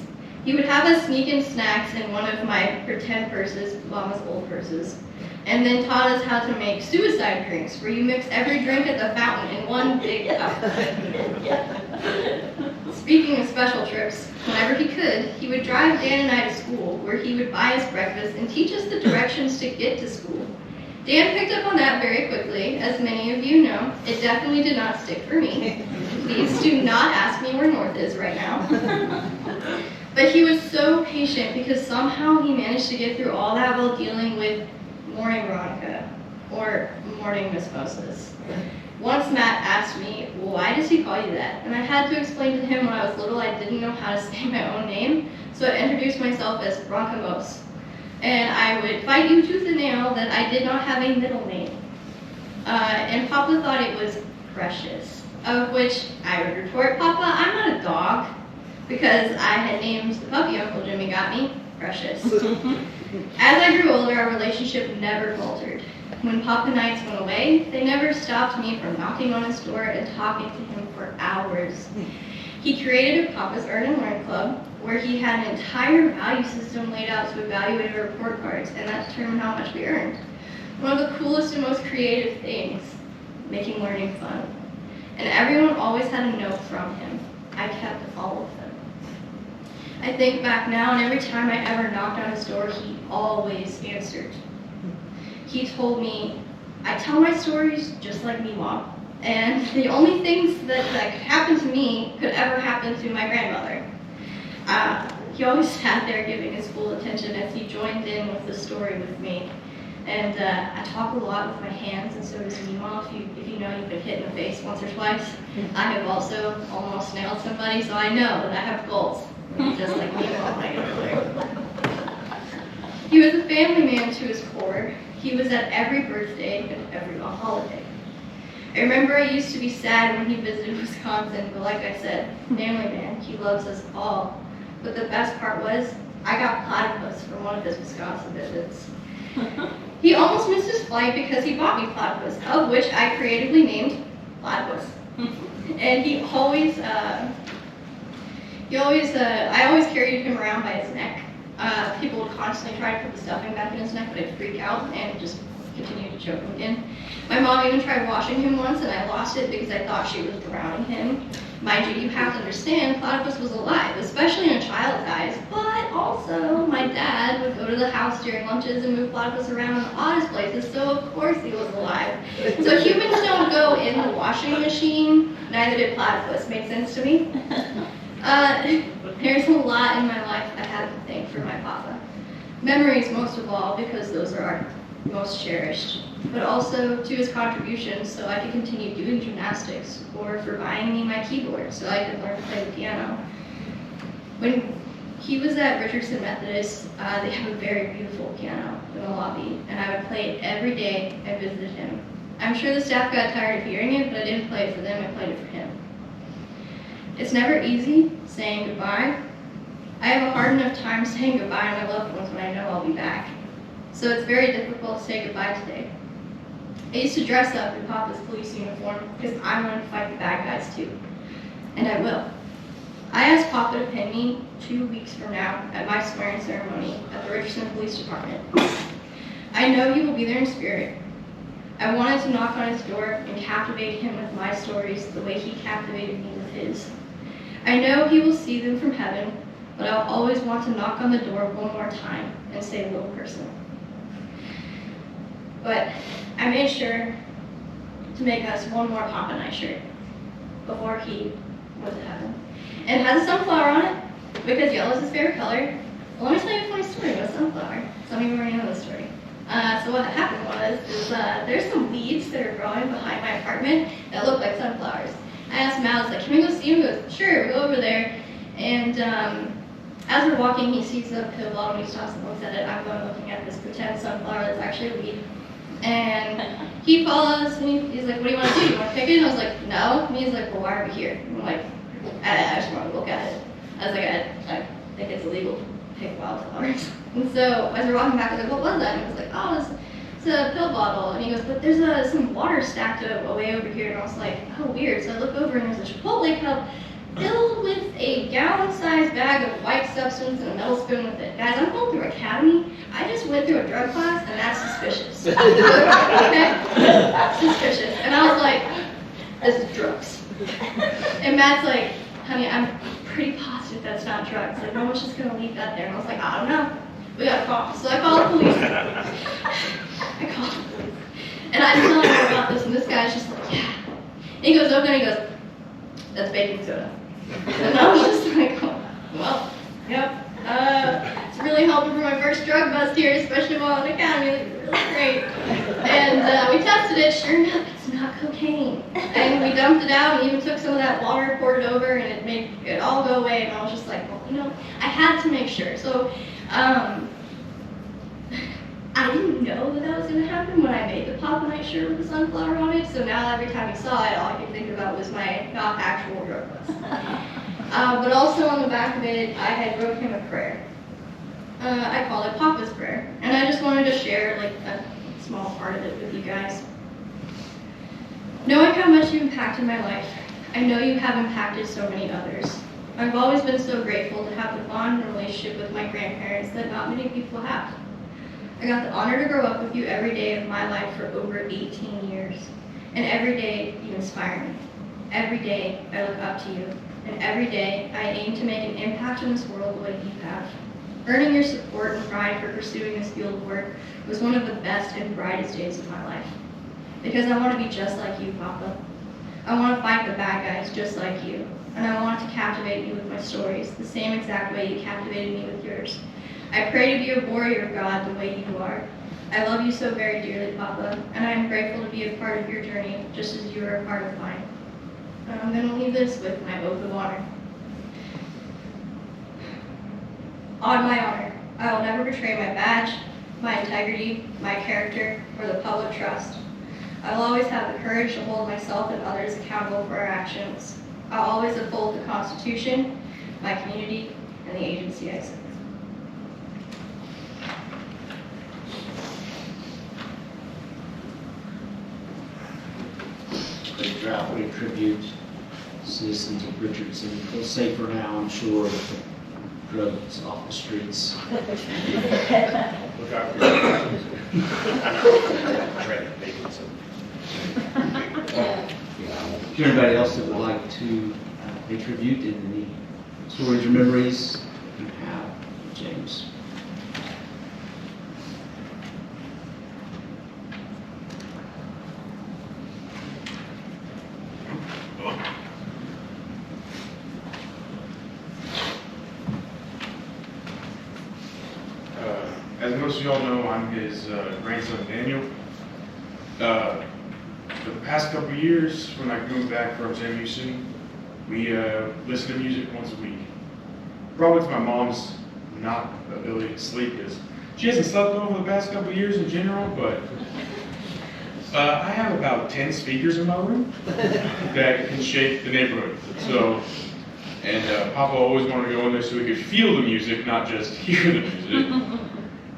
He would have us sneak in snacks in one of my pretend purses, Mama's old purses, and then taught us how to make suicide drinks, where you mix every drink at the fountain in one big cup. Speaking of special trips, whenever he could, he would drive Dan and I to school, where he would buy us breakfast and teach us the directions to get to school. Dan picked up on that very quickly. As many of you know, it definitely did not stick for me. Please do not ask me where north is right now. But he was so patient because somehow he managed to get through all that while dealing with morning Veronica, or morning Miss Moses. Once Matt asked me, why does he call you that? And I had to explain to him when I was little I didn't know how to say my own name, so I introduced myself as Broncamos. And I would fight you tooth and nail that I did not have a middle name. And Papa thought it was Precious, of which I would retort, Papa, I'm not a dog, because I had named the puppy Uncle Jimmy got me, Precious. As I grew older, our relationship never faltered. When Papa Nights went away, they never stopped me from knocking on his door and talking to him for hours. He created a Papa's Earn and Learn Club, where he had an entire value system laid out to evaluate our report cards, and that determined how much we earned. One of the coolest and most creative things, making learning fun. And everyone always had a note from him. I kept all of them. I think back now, and every time I ever knocked on his door, he always answered. He told me, I tell my stories just like me, Mom. And the only things that could happen to me could ever happen to my grandmother. He always sat there giving his full attention as he joined in with the story with me. And I talk a lot with my hands, and so does Meemaw. If you know, you've been hit in the face once or twice. I have also almost nailed somebody, so I know that I have goals. Just like Meemaw. He was a family man to his core. He was at every birthday and every holiday. I remember I used to be sad when he visited Wisconsin, but like I said, family man, he loves us all. But the best part was, I got platypus from one of his Wisconsin visits. He almost missed his flight because he bought me platypus, of which I creatively named Platypus. And I always carried him around by his neck. People would constantly try to put the stuffing back in his neck, but I'd freak out and just continue to choke him again. My mom even tried washing him once, and I lost it because I thought she was drowning him. Mind you, you have to understand, Platypus was alive, especially in a child's eyes, but also my dad would go to the house during lunches and move Platypus around in the oddest places, so of course he was alive. So humans don't go in the washing machine, neither did Platypus. Make sense to me? There's a lot in my life I have to thank for my papa. Memories most of all, because those are our most cherished, but also to his contributions so I could continue doing gymnastics, or for buying me my keyboard so I could learn to play the piano. When he was at Richardson Methodist, they have a very beautiful piano in the lobby, and I would play it every day I visited him. I'm sure the staff got tired of hearing it, but I didn't play it for them, I played it for him. It's never easy saying goodbye. I have a hard enough time saying goodbye to my loved ones when I know I'll be back. So it's very difficult to say goodbye today. I used to dress up in Papa's police uniform because I wanted to fight the bad guys too. And I will. I asked Papa to pin me 2 weeks from now at my swearing ceremony at the Richardson Police Department. I know he will be there in spirit. I wanted to knock on his door and captivate him with my stories the way he captivated me with his. I know he will see them from heaven, but I'll always want to knock on the door one more time and say, little person. But I made sure to make us one more Papa Night shirt before he went to heaven. And it has a sunflower on it because yellow is his favorite color. Well, let me tell you a funny story about sunflower. Some of you already know this story. So what happened was there's some weeds that are growing behind my apartment that look like sunflowers. I asked Mal, I was like, can we go see him? He goes, sure, we go over there. And as we're walking, he sees a pill bottle and he stops and looks at it. I'm going looking at this pretend sunflower that's actually a weed. And he follows and he's like, what do you want to do? You want to pick it? And I was like, no. And he's like, well, why are we here? And I'm like, I just want to look at it. I was like, I think it's illegal to pick wildflowers. And so as we're walking back, I was like, what was that? And he was like, oh, it's a pill bottle. And he goes, but there's some water stacked away over here. And I was like, oh, weird. So I look over and there's a Chipotle cup filled with a gallon-sized bag of white substance and a metal spoon with it. Guys, I'm going through academy. I just went through a drug class, and that's suspicious. Okay? Suspicious. And I was like, this is drugs. And Matt's like, honey, I'm pretty positive that's not drugs. Like, no one's just going to leave that there. And I was like, I don't know. We got to call. So I called the police. I called the police. And I tell him about this, and this guy's just like, yeah. And he goes over and he goes, that's baking soda. And I was just like, oh, well, yep. It's really helping for my first drug bust here, especially while in academy. It's really great. And we tested it. Sure enough, it's not cocaine. And we dumped it out and even took some of that water, poured it over, and it made it all go away. And I was just like, well, I had to make sure. So I didn't know that was going to happen when I made the Papa Night shirt with the sunflower on it. So now every time he saw it, all I could think about was my not actual drug bust. But also on the back of it, I had wrote him a prayer. I called it Papa's Prayer. And I just wanted to share like a small part of it with you guys. Knowing how much you impacted my life, I know you have impacted so many others. I've always been so grateful to have the bond and relationship with my grandparents that not many people have. I got the honor to grow up with you every day of my life for over 18 years. And every day you inspire me. Every day I look up to you. And every day I aim to make an impact in this world the way you have. Earning your support and pride for pursuing this field of work was one of the best and brightest days of my life. Because I want to be just like you, Papa. I want to fight the bad guys just like you. And I want to captivate you with my stories, the same exact way you captivated me with yours. I pray to be a warrior of God the way you are. I love you so very dearly, Papa, and I am grateful to be a part of your journey, just as you are a part of mine. And I'm going to leave this with my oath of honor. On my honor, I will never betray my badge, my integrity, my character, or the public trust. I will always have the courage to hold myself and others accountable for our actions. I'll always uphold the Constitution, my community, and the agency I serve. Great job, what a tribute, citizens of Richardson. Feel safer now, I'm sure, with the drugs off the streets. Look out for your Try to make it so. Is there anybody else that would like to pay tribute in any stories or memories you have, James? As most of y'all know, I'm his grandson, Daniel. For the past couple of years, when I moved back from San Houston, we listen to music once a week. Probably to my mom's not ability to sleep, because she hasn't slept over the past couple of years in general, but I have about 10 speakers in my room that can shake the neighborhood. So, and Papa always wanted to go in there so we could feel the music, not just hear the music.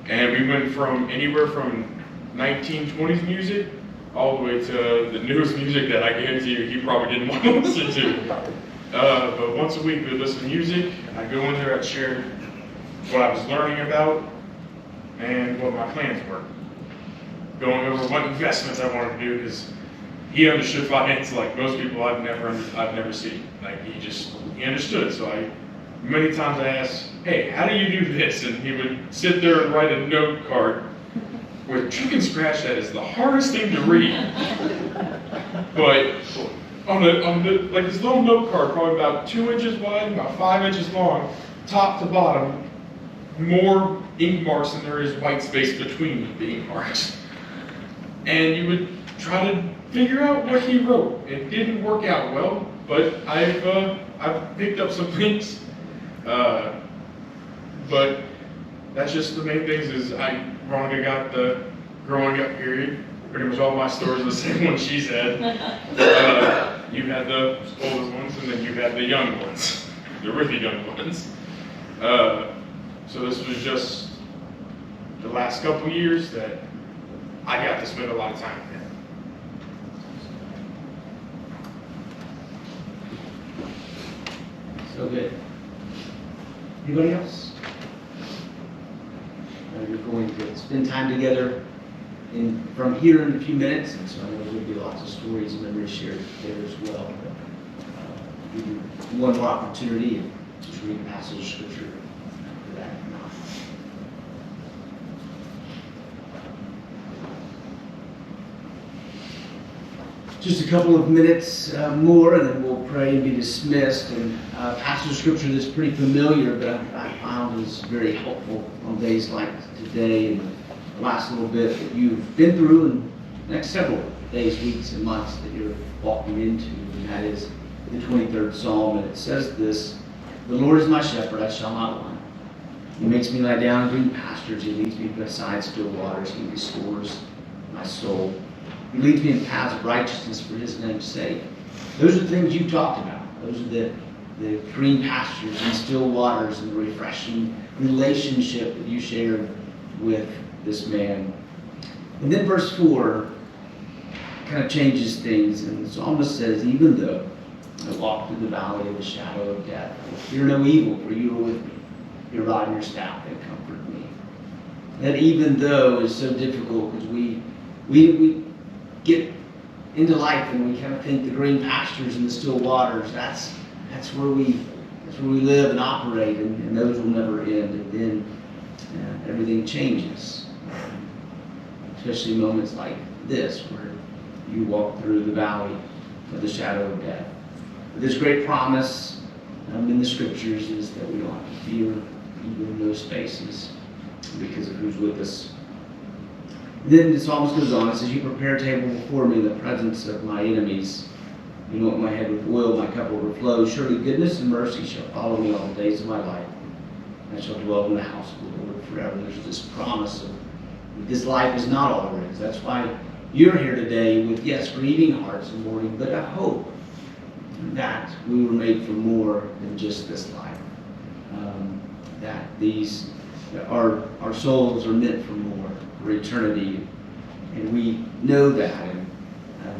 And we went from anywhere from 1920s music all the way to the newest music that I guarantee you he probably didn't want to listen to. But once a week we would listen to music. I'd go in there, I'd share what I was learning about and what my plans were. Going over what investments I wanted to do, because he understood finance like most people I've never seen. Like he understood. So many times I asked, hey, how do you do this? And he would sit there and write a note card with chicken scratch that is the hardest thing to read. But on like this little note card, probably about 2 inches wide, about 5 inches long, top to bottom, more ink marks than there is white space between the ink marks. And you would try to figure out what he wrote. It didn't work out well, but I've picked up some things. But that's just the main things is Veronica got the growing up period. Pretty much all my stories are the same one she's had. You had the oldest ones, and then you had the young ones, the really young ones. So this was just the last couple years that I got to spend a lot of time with him. So good. Anybody else? You're going to spend time together from here in a few minutes, and so I know there'll be lots of stories and memories shared there as well. But, give you one more opportunity and just read a passage of scripture for that. Just a couple of minutes more, and then we'll pray and be dismissed. And passage of scripture that's pretty familiar, but I found is very helpful on days like today and the last little bit that you've been through, and the next several days, weeks, and months that you're walking into. And that is the 23rd Psalm, and it says this: "The Lord is my shepherd; I shall not want. He makes me lie down in green pastures. He leads me beside still waters. He restores my soul. He leads me in paths of righteousness for his name's sake." Those are the things you talked about. Those are the green pastures and still waters and the refreshing relationship that you shared with this man. And then verse 4 kind of changes things, and the psalmist says, "Even though I walk through the valley of the shadow of death, I will fear no evil, for you are with me. Your rod and your staff, they comfort me." That "even though" is so difficult, because we get into life and we kind of think the green pastures and the still waters, that's where we live and operate, and those will never end. And then everything changes, especially moments like this where you walk through the valley of the shadow of death. But this great promise in the scriptures is that we don't have to fear even in those spaces because of who's with us. Then the psalmist goes on, it says, "You prepare a table before me in the presence of my enemies. You anoint my head with oil, my cup overflows. Surely goodness and mercy shall follow me all the days of my life. And I shall dwell in the house of the Lord forever." There's this promise of that this life is not all there is. That's why you're here today with, yes, grieving hearts and mourning, but a hope that we were made for more than just this life. That our souls are meant for more, for eternity, and we know that, and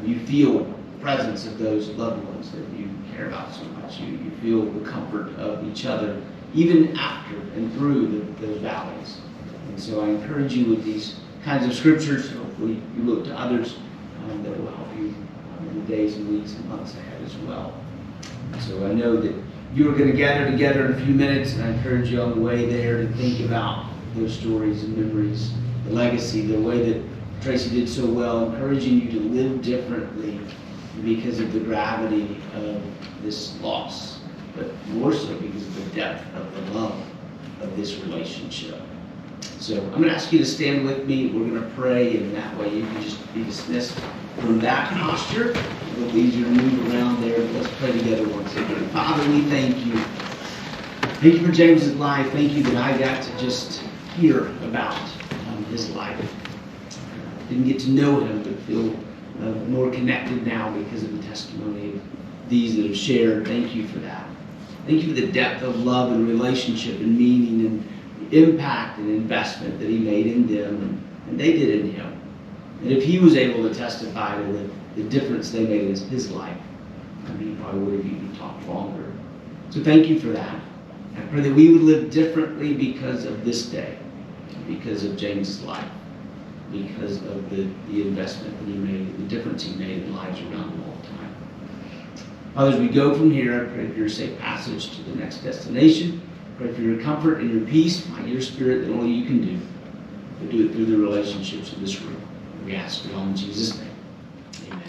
you feel the presence of those loved ones that you care about so much. You feel the comfort of each other, even after and through those valleys. And so I encourage you with these kinds of scriptures. Hopefully you look to others that will help you in the days and weeks and months ahead as well. And so I know that you are going to gather together in a few minutes, and I encourage you on the way there to think about those stories and memories, the legacy, the way that Tracy did so well, encouraging you to live differently because of the gravity of this loss, but more so because of the depth of the love of this relationship. So I'm going to ask you to stand with me. We're going to pray, and that way you can just be dismissed from that posture. It'll be easier to move around there. Let's pray together once again. Father, we thank you. Thank you for James's life. Thank you that I got to just hear about his life. Didn't get to know him, but feel more connected now because of the testimony of these that have shared. Thank you for that. Thank you for the depth of love and relationship and meaning and impact and investment that he made in them and they did in him. And if he was able to testify to the difference they made in his life, he probably would have even talked longer. So thank you for that. I pray that we would live differently because of this day, because of James's life, because of the investment that he made, the difference he made in lives around him all the time. Father, as we go from here, I pray for your safe passage to the next destination. I pray for your comfort and your peace by your Spirit that only you can do. But do it through the relationships of this room. We ask it all in Jesus' name. Amen.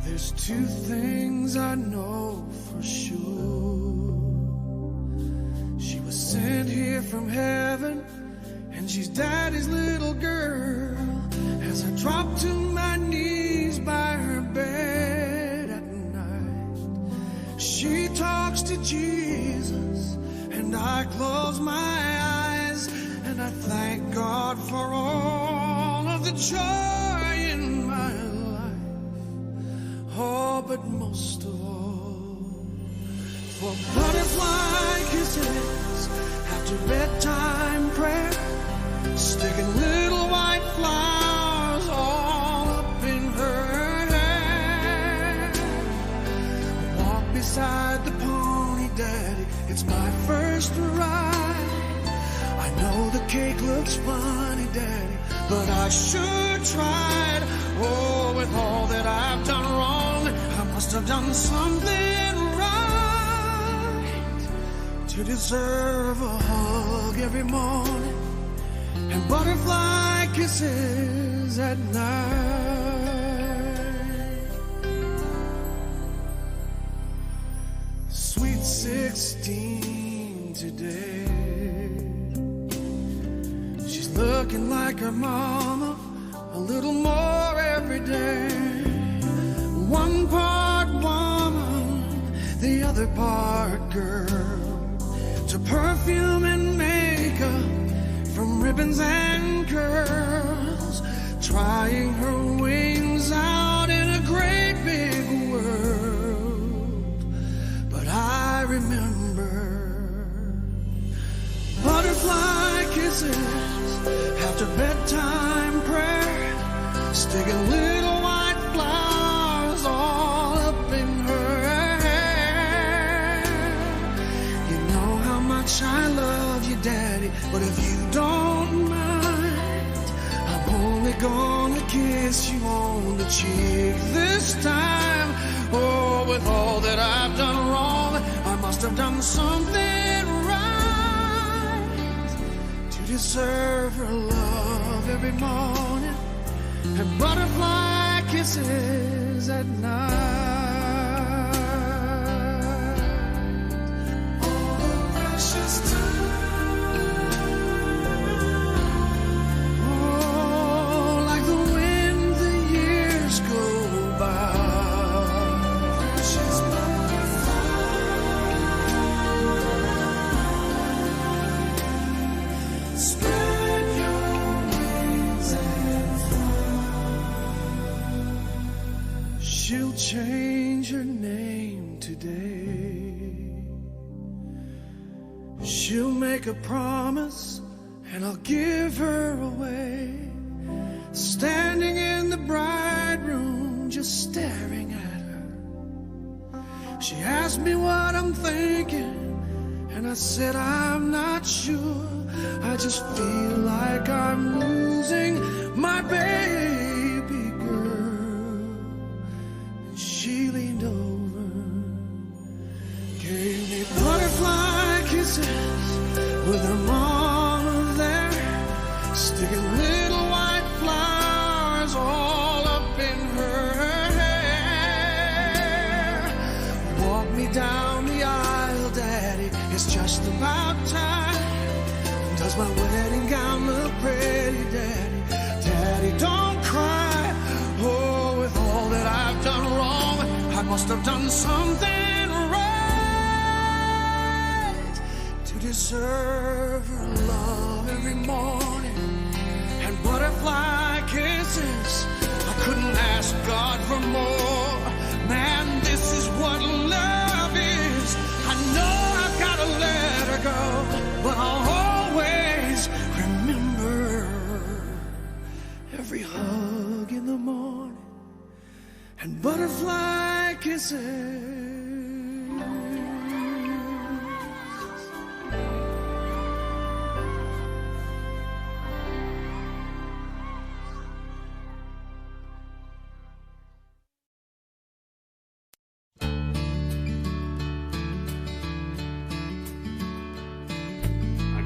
There's two things I know for sure. She was sent here from heaven, and she's Daddy's little girl. As I drop to my knees by her bed at night, she talks to Jesus, and I close my eyes, and I thank God for all of the joy in my life. Oh, but most of all, for butterfly kisses after bedtime prayer, sticking little white flowers all up in her hair. Walk beside the pony, Daddy, it's my first ride. I know the cake looks funny, Daddy, but I sure tried. Oh, with all that I've done wrong, I must have done something right to deserve a hug every morning and butterfly kisses at night. Sweet 16 today, she's looking like her mama a little more every day. One part woman, the other part girl, to perfume and makeup, from ribbons and curls, trying her wings out in a great big world. But I remember butterfly kisses after bedtime prayer, sticking little white flowers all up in her hair. You know how much I love you, Daddy, but if you don't mind, I'm only gonna kiss you on the cheek this time. Oh, with all that I've done wrong, I must have done something right to deserve her love every morning and butterfly kisses at night. All the precious time, oh, like the wind the years go by. Precious butterfly, spread your wings and fly. She'll change her name today. She'll make a promise and I'll give her away. Standing in the bride room, just staring at her, she asked me what I'm thinking, and I said I'm not sure. I just feel like I'm losing my baby girl. And she leaned over, gave me butterfly kisses with her mama there, sticking little white flowers all up in her hair. Walk me down the aisle, Daddy, it's just about time. Does my wedding gown look pretty, Daddy? Daddy, don't cry. Oh, with all that I've done wrong, I must have done something right to deserve her love every morning and butterfly kisses. I couldn't ask God for more. Man, this is what love is. I know I've got to let her go, but I'll always remember every hug in the morning and butterfly kisses.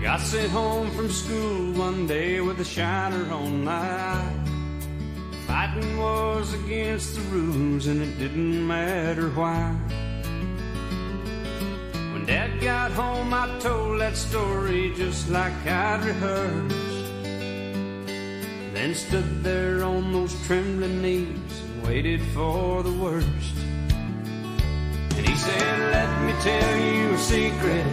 I sent home from school one day with a shiner on my eye. Fighting was against the rules and it didn't matter why. When Dad got home I told that story just like I'd rehearsed, then stood there on those trembling knees and waited for the worst. And he said, let me tell you a secret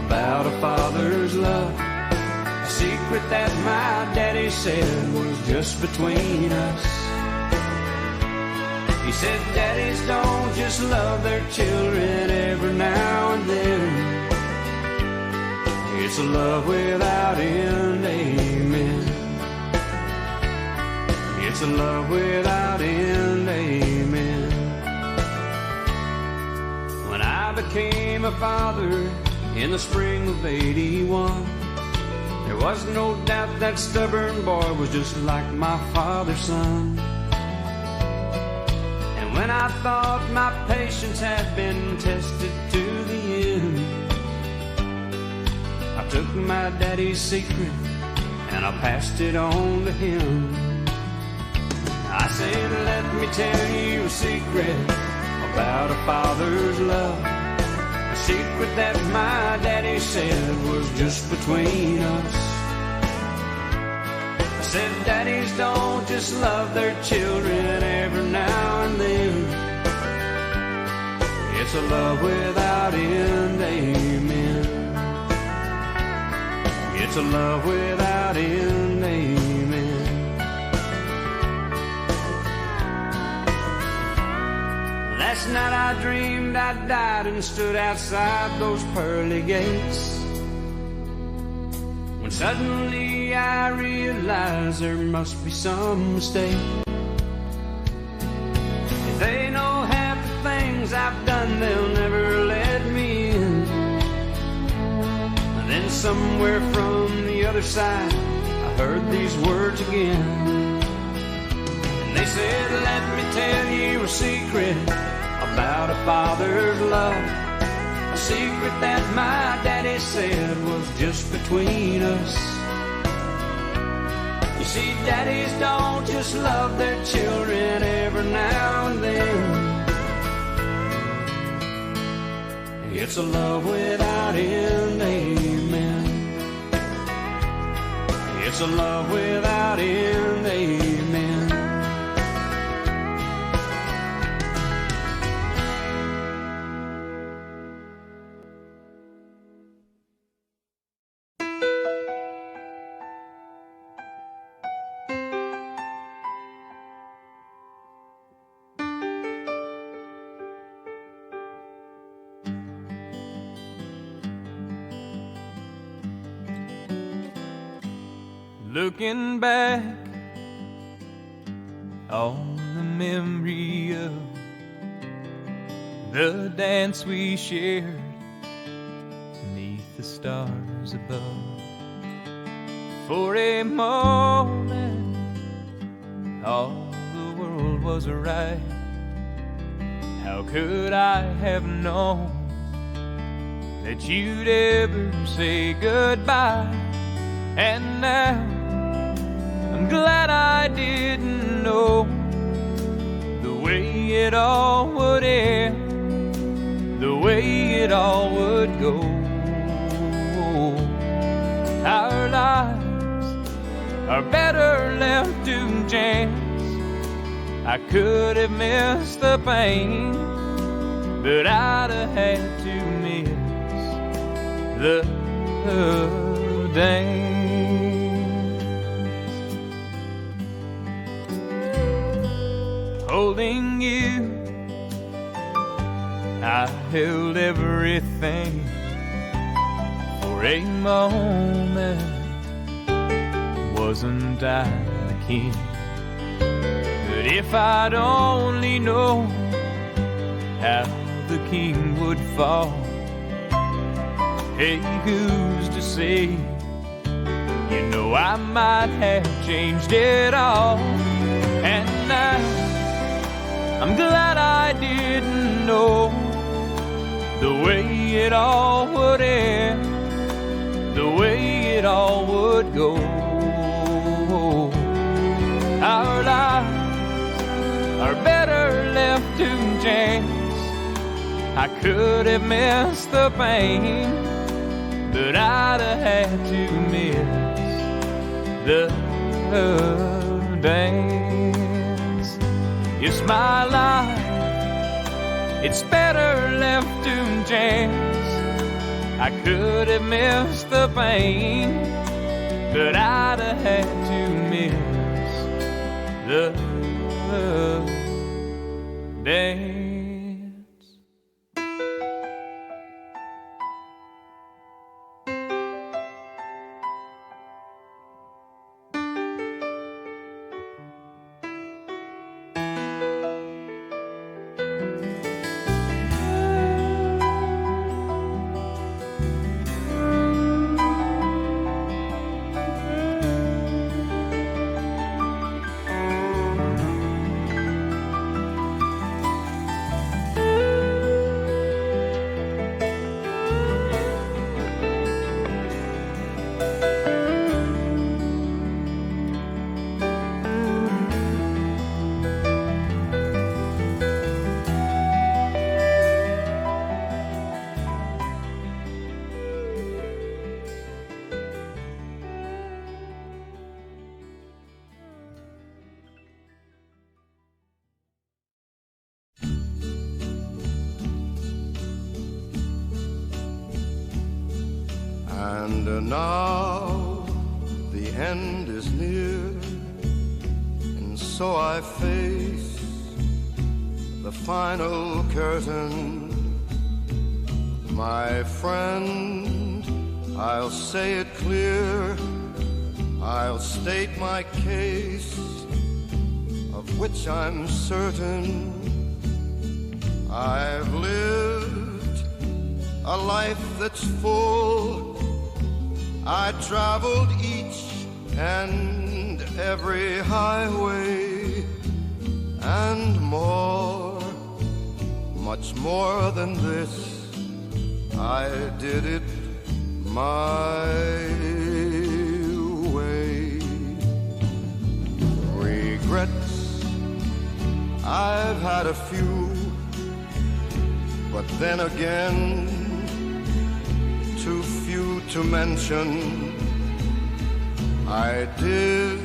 about a father's love, a secret that my daddy said was just between us. He said daddies don't just love their children every now and then, it's a love without end, amen. It's a love without end, amen. When I became a father in the spring of '81, there was no doubt that stubborn boy was just like my father's son. And when I thought my patience had been tested to the end, I took my daddy's secret and I passed it on to him. I said, let me tell you a secret about a father's love, a secret that my daddy said was just between us. I said, daddies don't just love their children every now and then. It's a love without end, amen. It's a love without end, amen. Last night I dreamed I died and stood outside those pearly gates, when suddenly I realized there must be some mistake. If they know half the things I've done, they'll never let me in. And then somewhere from the other side I heard these words again. And they said, let me tell you a secret about a father's love, a secret that my daddy said was just between us. You see, daddies don't just love their children every now and then. It's a love without end, amen. It's a love without end, amen. Looking back on the memory of the dance we shared beneath the stars above. For a moment all the world was right. How could I have known that you'd ever say goodbye? And now I'm glad I didn't know the way it all would end, the way it all would go. Our lives are better left to chance. I could have missed the pain, but I'd have had to miss the dance. Holding you, I held everything. For a moment, wasn't I the king? But if I'd only known how the king would fall, hey, who's to say? You know, I might have changed it all. And now I'm glad I didn't know the way it all would end, the way it all would go. Our lives are better left to chance. I could have missed the pain, but I'd have had to miss the dance. It's my life, it's better left to chance. I could have missed the pain, but I'd have had to miss the dance. And now the end is near, and so I face the final curtain. My friend, I'll say it clear, I'll state my case, of which I'm certain. I've lived a life that's full. I traveled each and every highway, and more, much more than this, I did it my way. Regrets, I've had a few, but then again, too few to mention. I did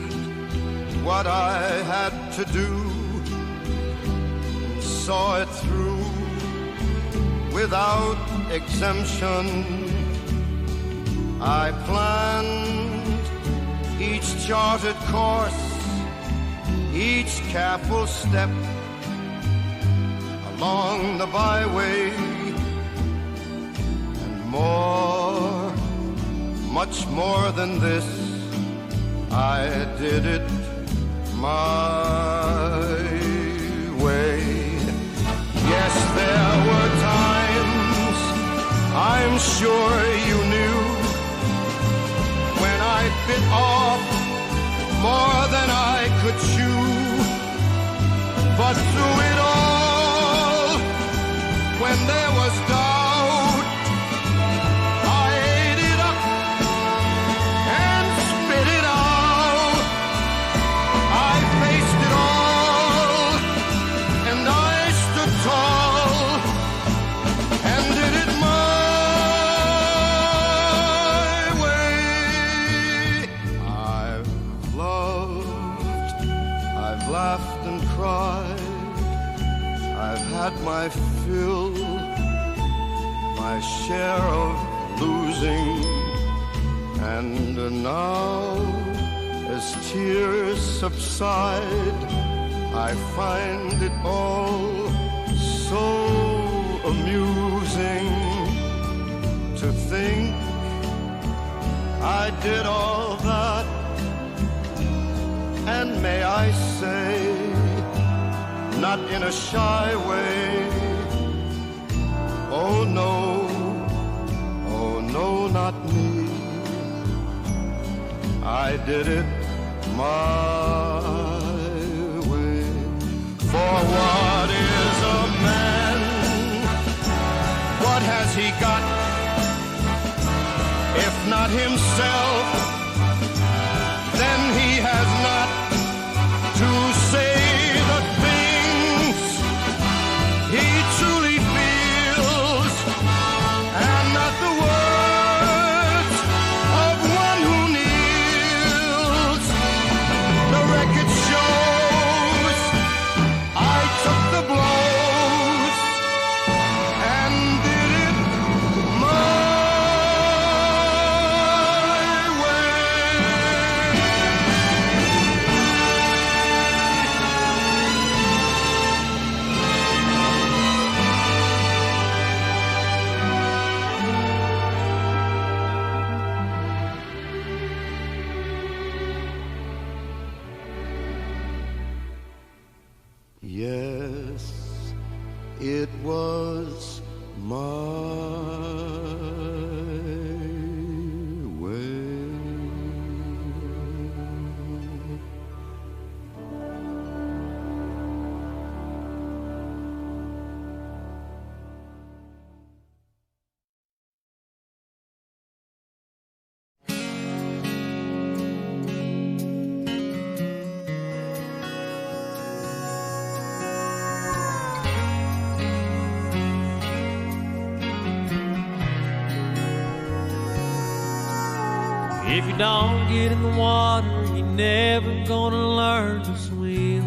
what I had to do, and saw it through without exemption. I planned each charted course, each careful step along the byway, and more, much more than this, I did it my way. Yes, there were times, I'm sure you knew, when I bit off more than I could chew. But through it all, when there was doubt, I ate it up and spit it out. I faced it all, and I stood tall, and did it my way. I've loved, I've laughed and cried, I've had my fill, my share of losing, and now, as tears subside, I find it all so amusing to think I did all that, and may I say, not in a shy way, oh no, not me. I did it my way. For what is a man? What has he got, if not himself? Then he has not to say the things he truly feels, and not the words of one who kneels. The record shows I took the blows and did it my yes, it was my way. If you don't get in the water, you're never gonna learn to swim.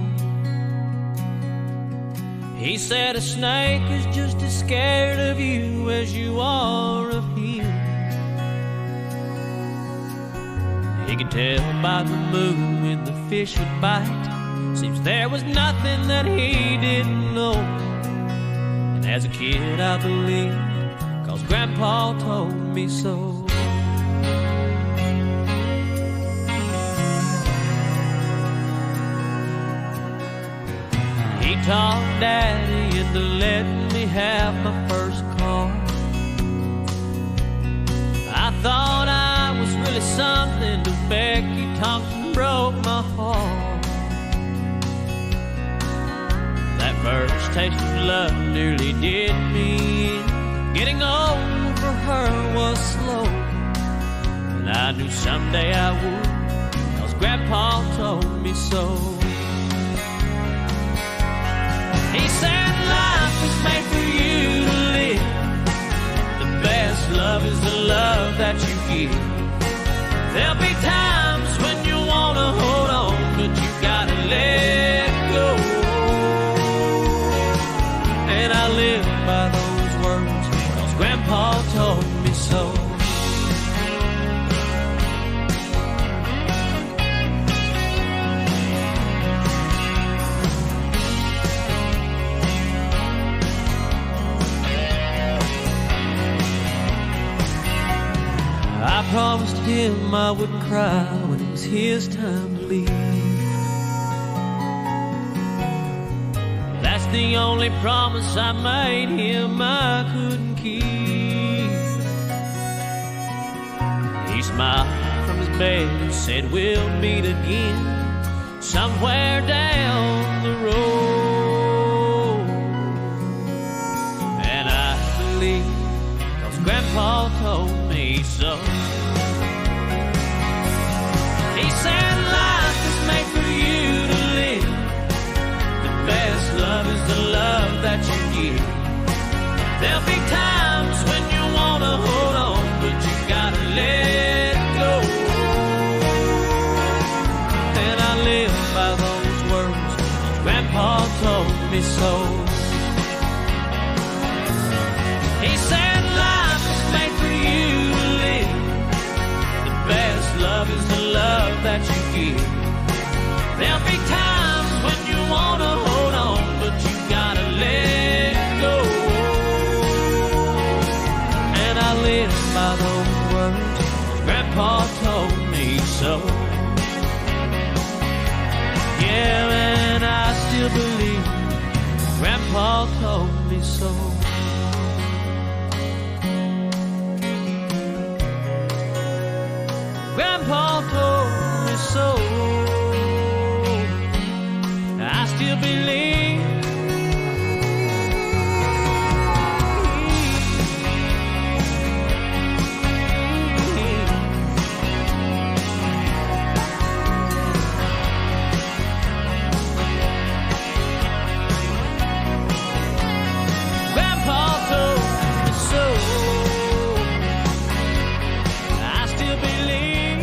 He said a snake is just as scared of you as you are of him. could tell by the moon when the fish would bite. Seems there was nothing that he didn't know. And as a kid I believed, 'cause Grandpa told me so. He talked Daddy into letting me have my first car. I thought I was really something till Becky Thompson broke my heart. That first taste of love nearly did me in. Getting over her was slow, and I knew someday I would, 'cause Grandpa told me so. He said life was made for you to live. The best love is the love that you give. There'll be times when you wanna hold on, but you gotta let go. And I live by those words, 'cause Grandpa told me so. I promised him I wouldn't cry when it was his time to leave. That's the only promise I made him I couldn't keep. He smiled from his bed and said we'll meet again somewhere down the road. And I believe, 'cause Grandpa told me so. He said life is made for you to live. The best love is the love that you give. There'll be times when you wanna hold on, but you gotta let go. And I live by those words, 'cause Grandpa told me so. He said life is made for you to live. The best love is the love that you give. There'll be times when you wanna hold on, but you gotta let go. And I live by those words, 'cause Grandpa told me so. Yeah, and I still believe Grandpa told me so. Grandpa told me so. I still believe. Grandpa told me so. I still believe.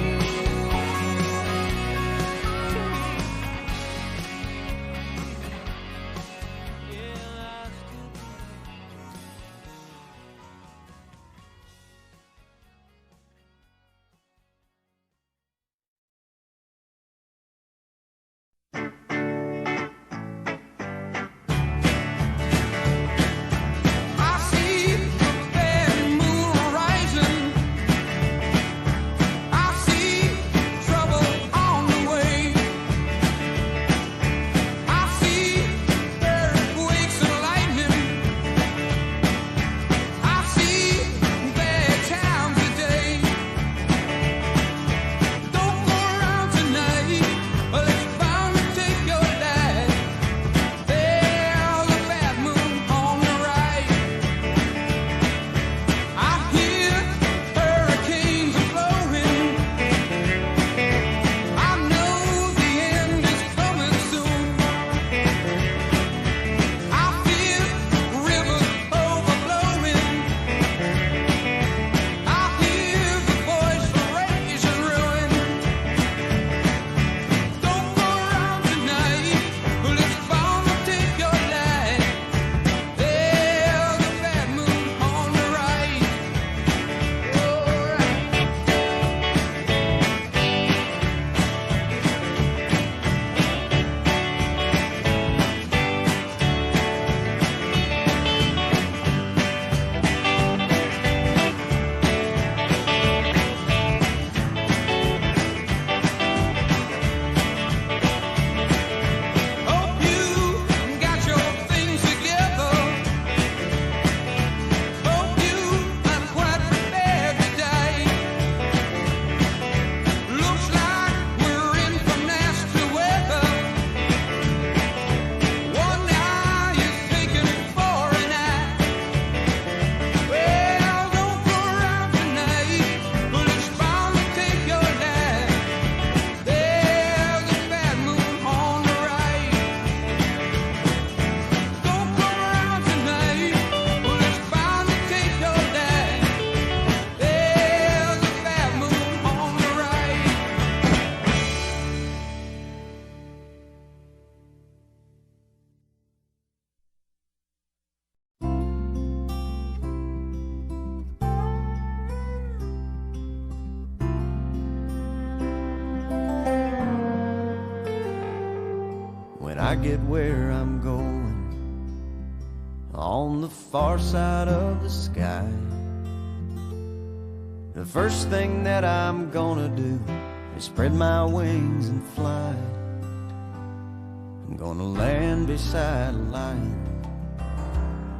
I get where I'm going, on the far side of the sky, the first thing that I'm gonna do is spread my wings and fly. I'm gonna land beside a lion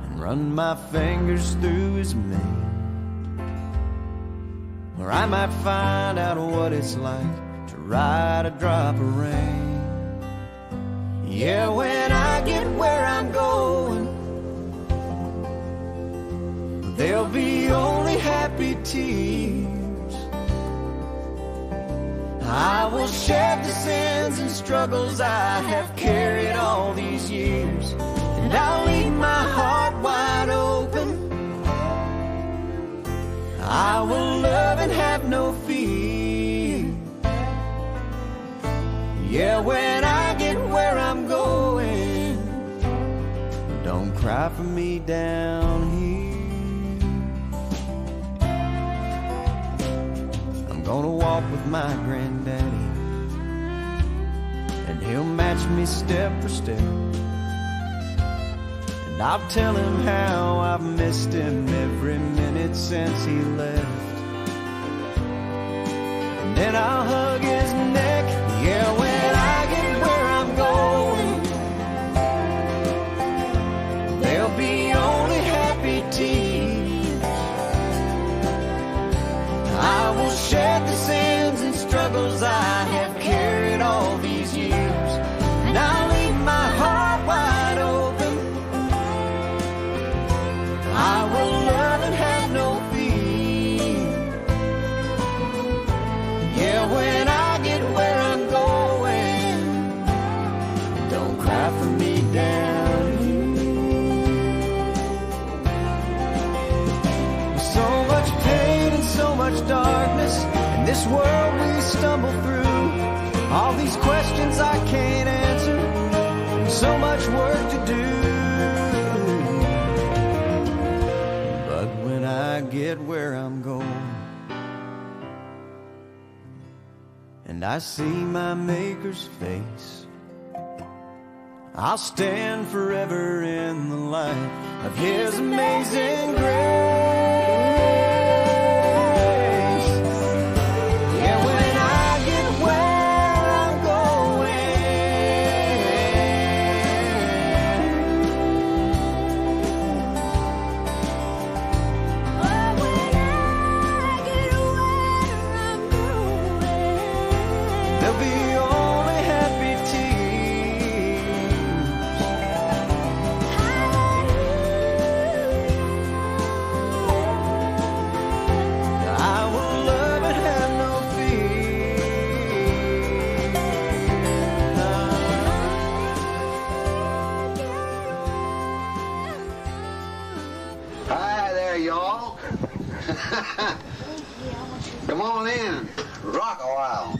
and run my fingers through his mane, where I might find out what it's like to ride a drop of rain. Yeah, when I get where I'm going, there'll be only happy tears. I will shed the sins and struggles I have carried all these years, and I'll leave my heart wide open. I will love and have no fear. Yeah, when I get where I'm going, don't cry for me down here. I'm gonna walk with my granddaddy, and he'll match me step for step, and I'll tell him how I've missed him every minute since he left. And then I'll hug his neck. Yeah, when I get where I'm going, there'll be only happy tears. I will shed the sins and struggles I have carried all these years, and I'll leave my heart wide open. I will love and have no fear. Yeah, when I get where I'm going, don't cry for me down here. So much pain and so much darkness in this world we stumble through. All these questions I can't answer, and so much work to do. But when I get where I'm going, and I see my Maker's face, I'll stand forever in the light of His amazing grace. Yeah, when I get where I'm going, oh, when I get where I'm going, there'll be only happy tears. I will love and have no fear. Hi there, y'all. Come on in. Rock a while.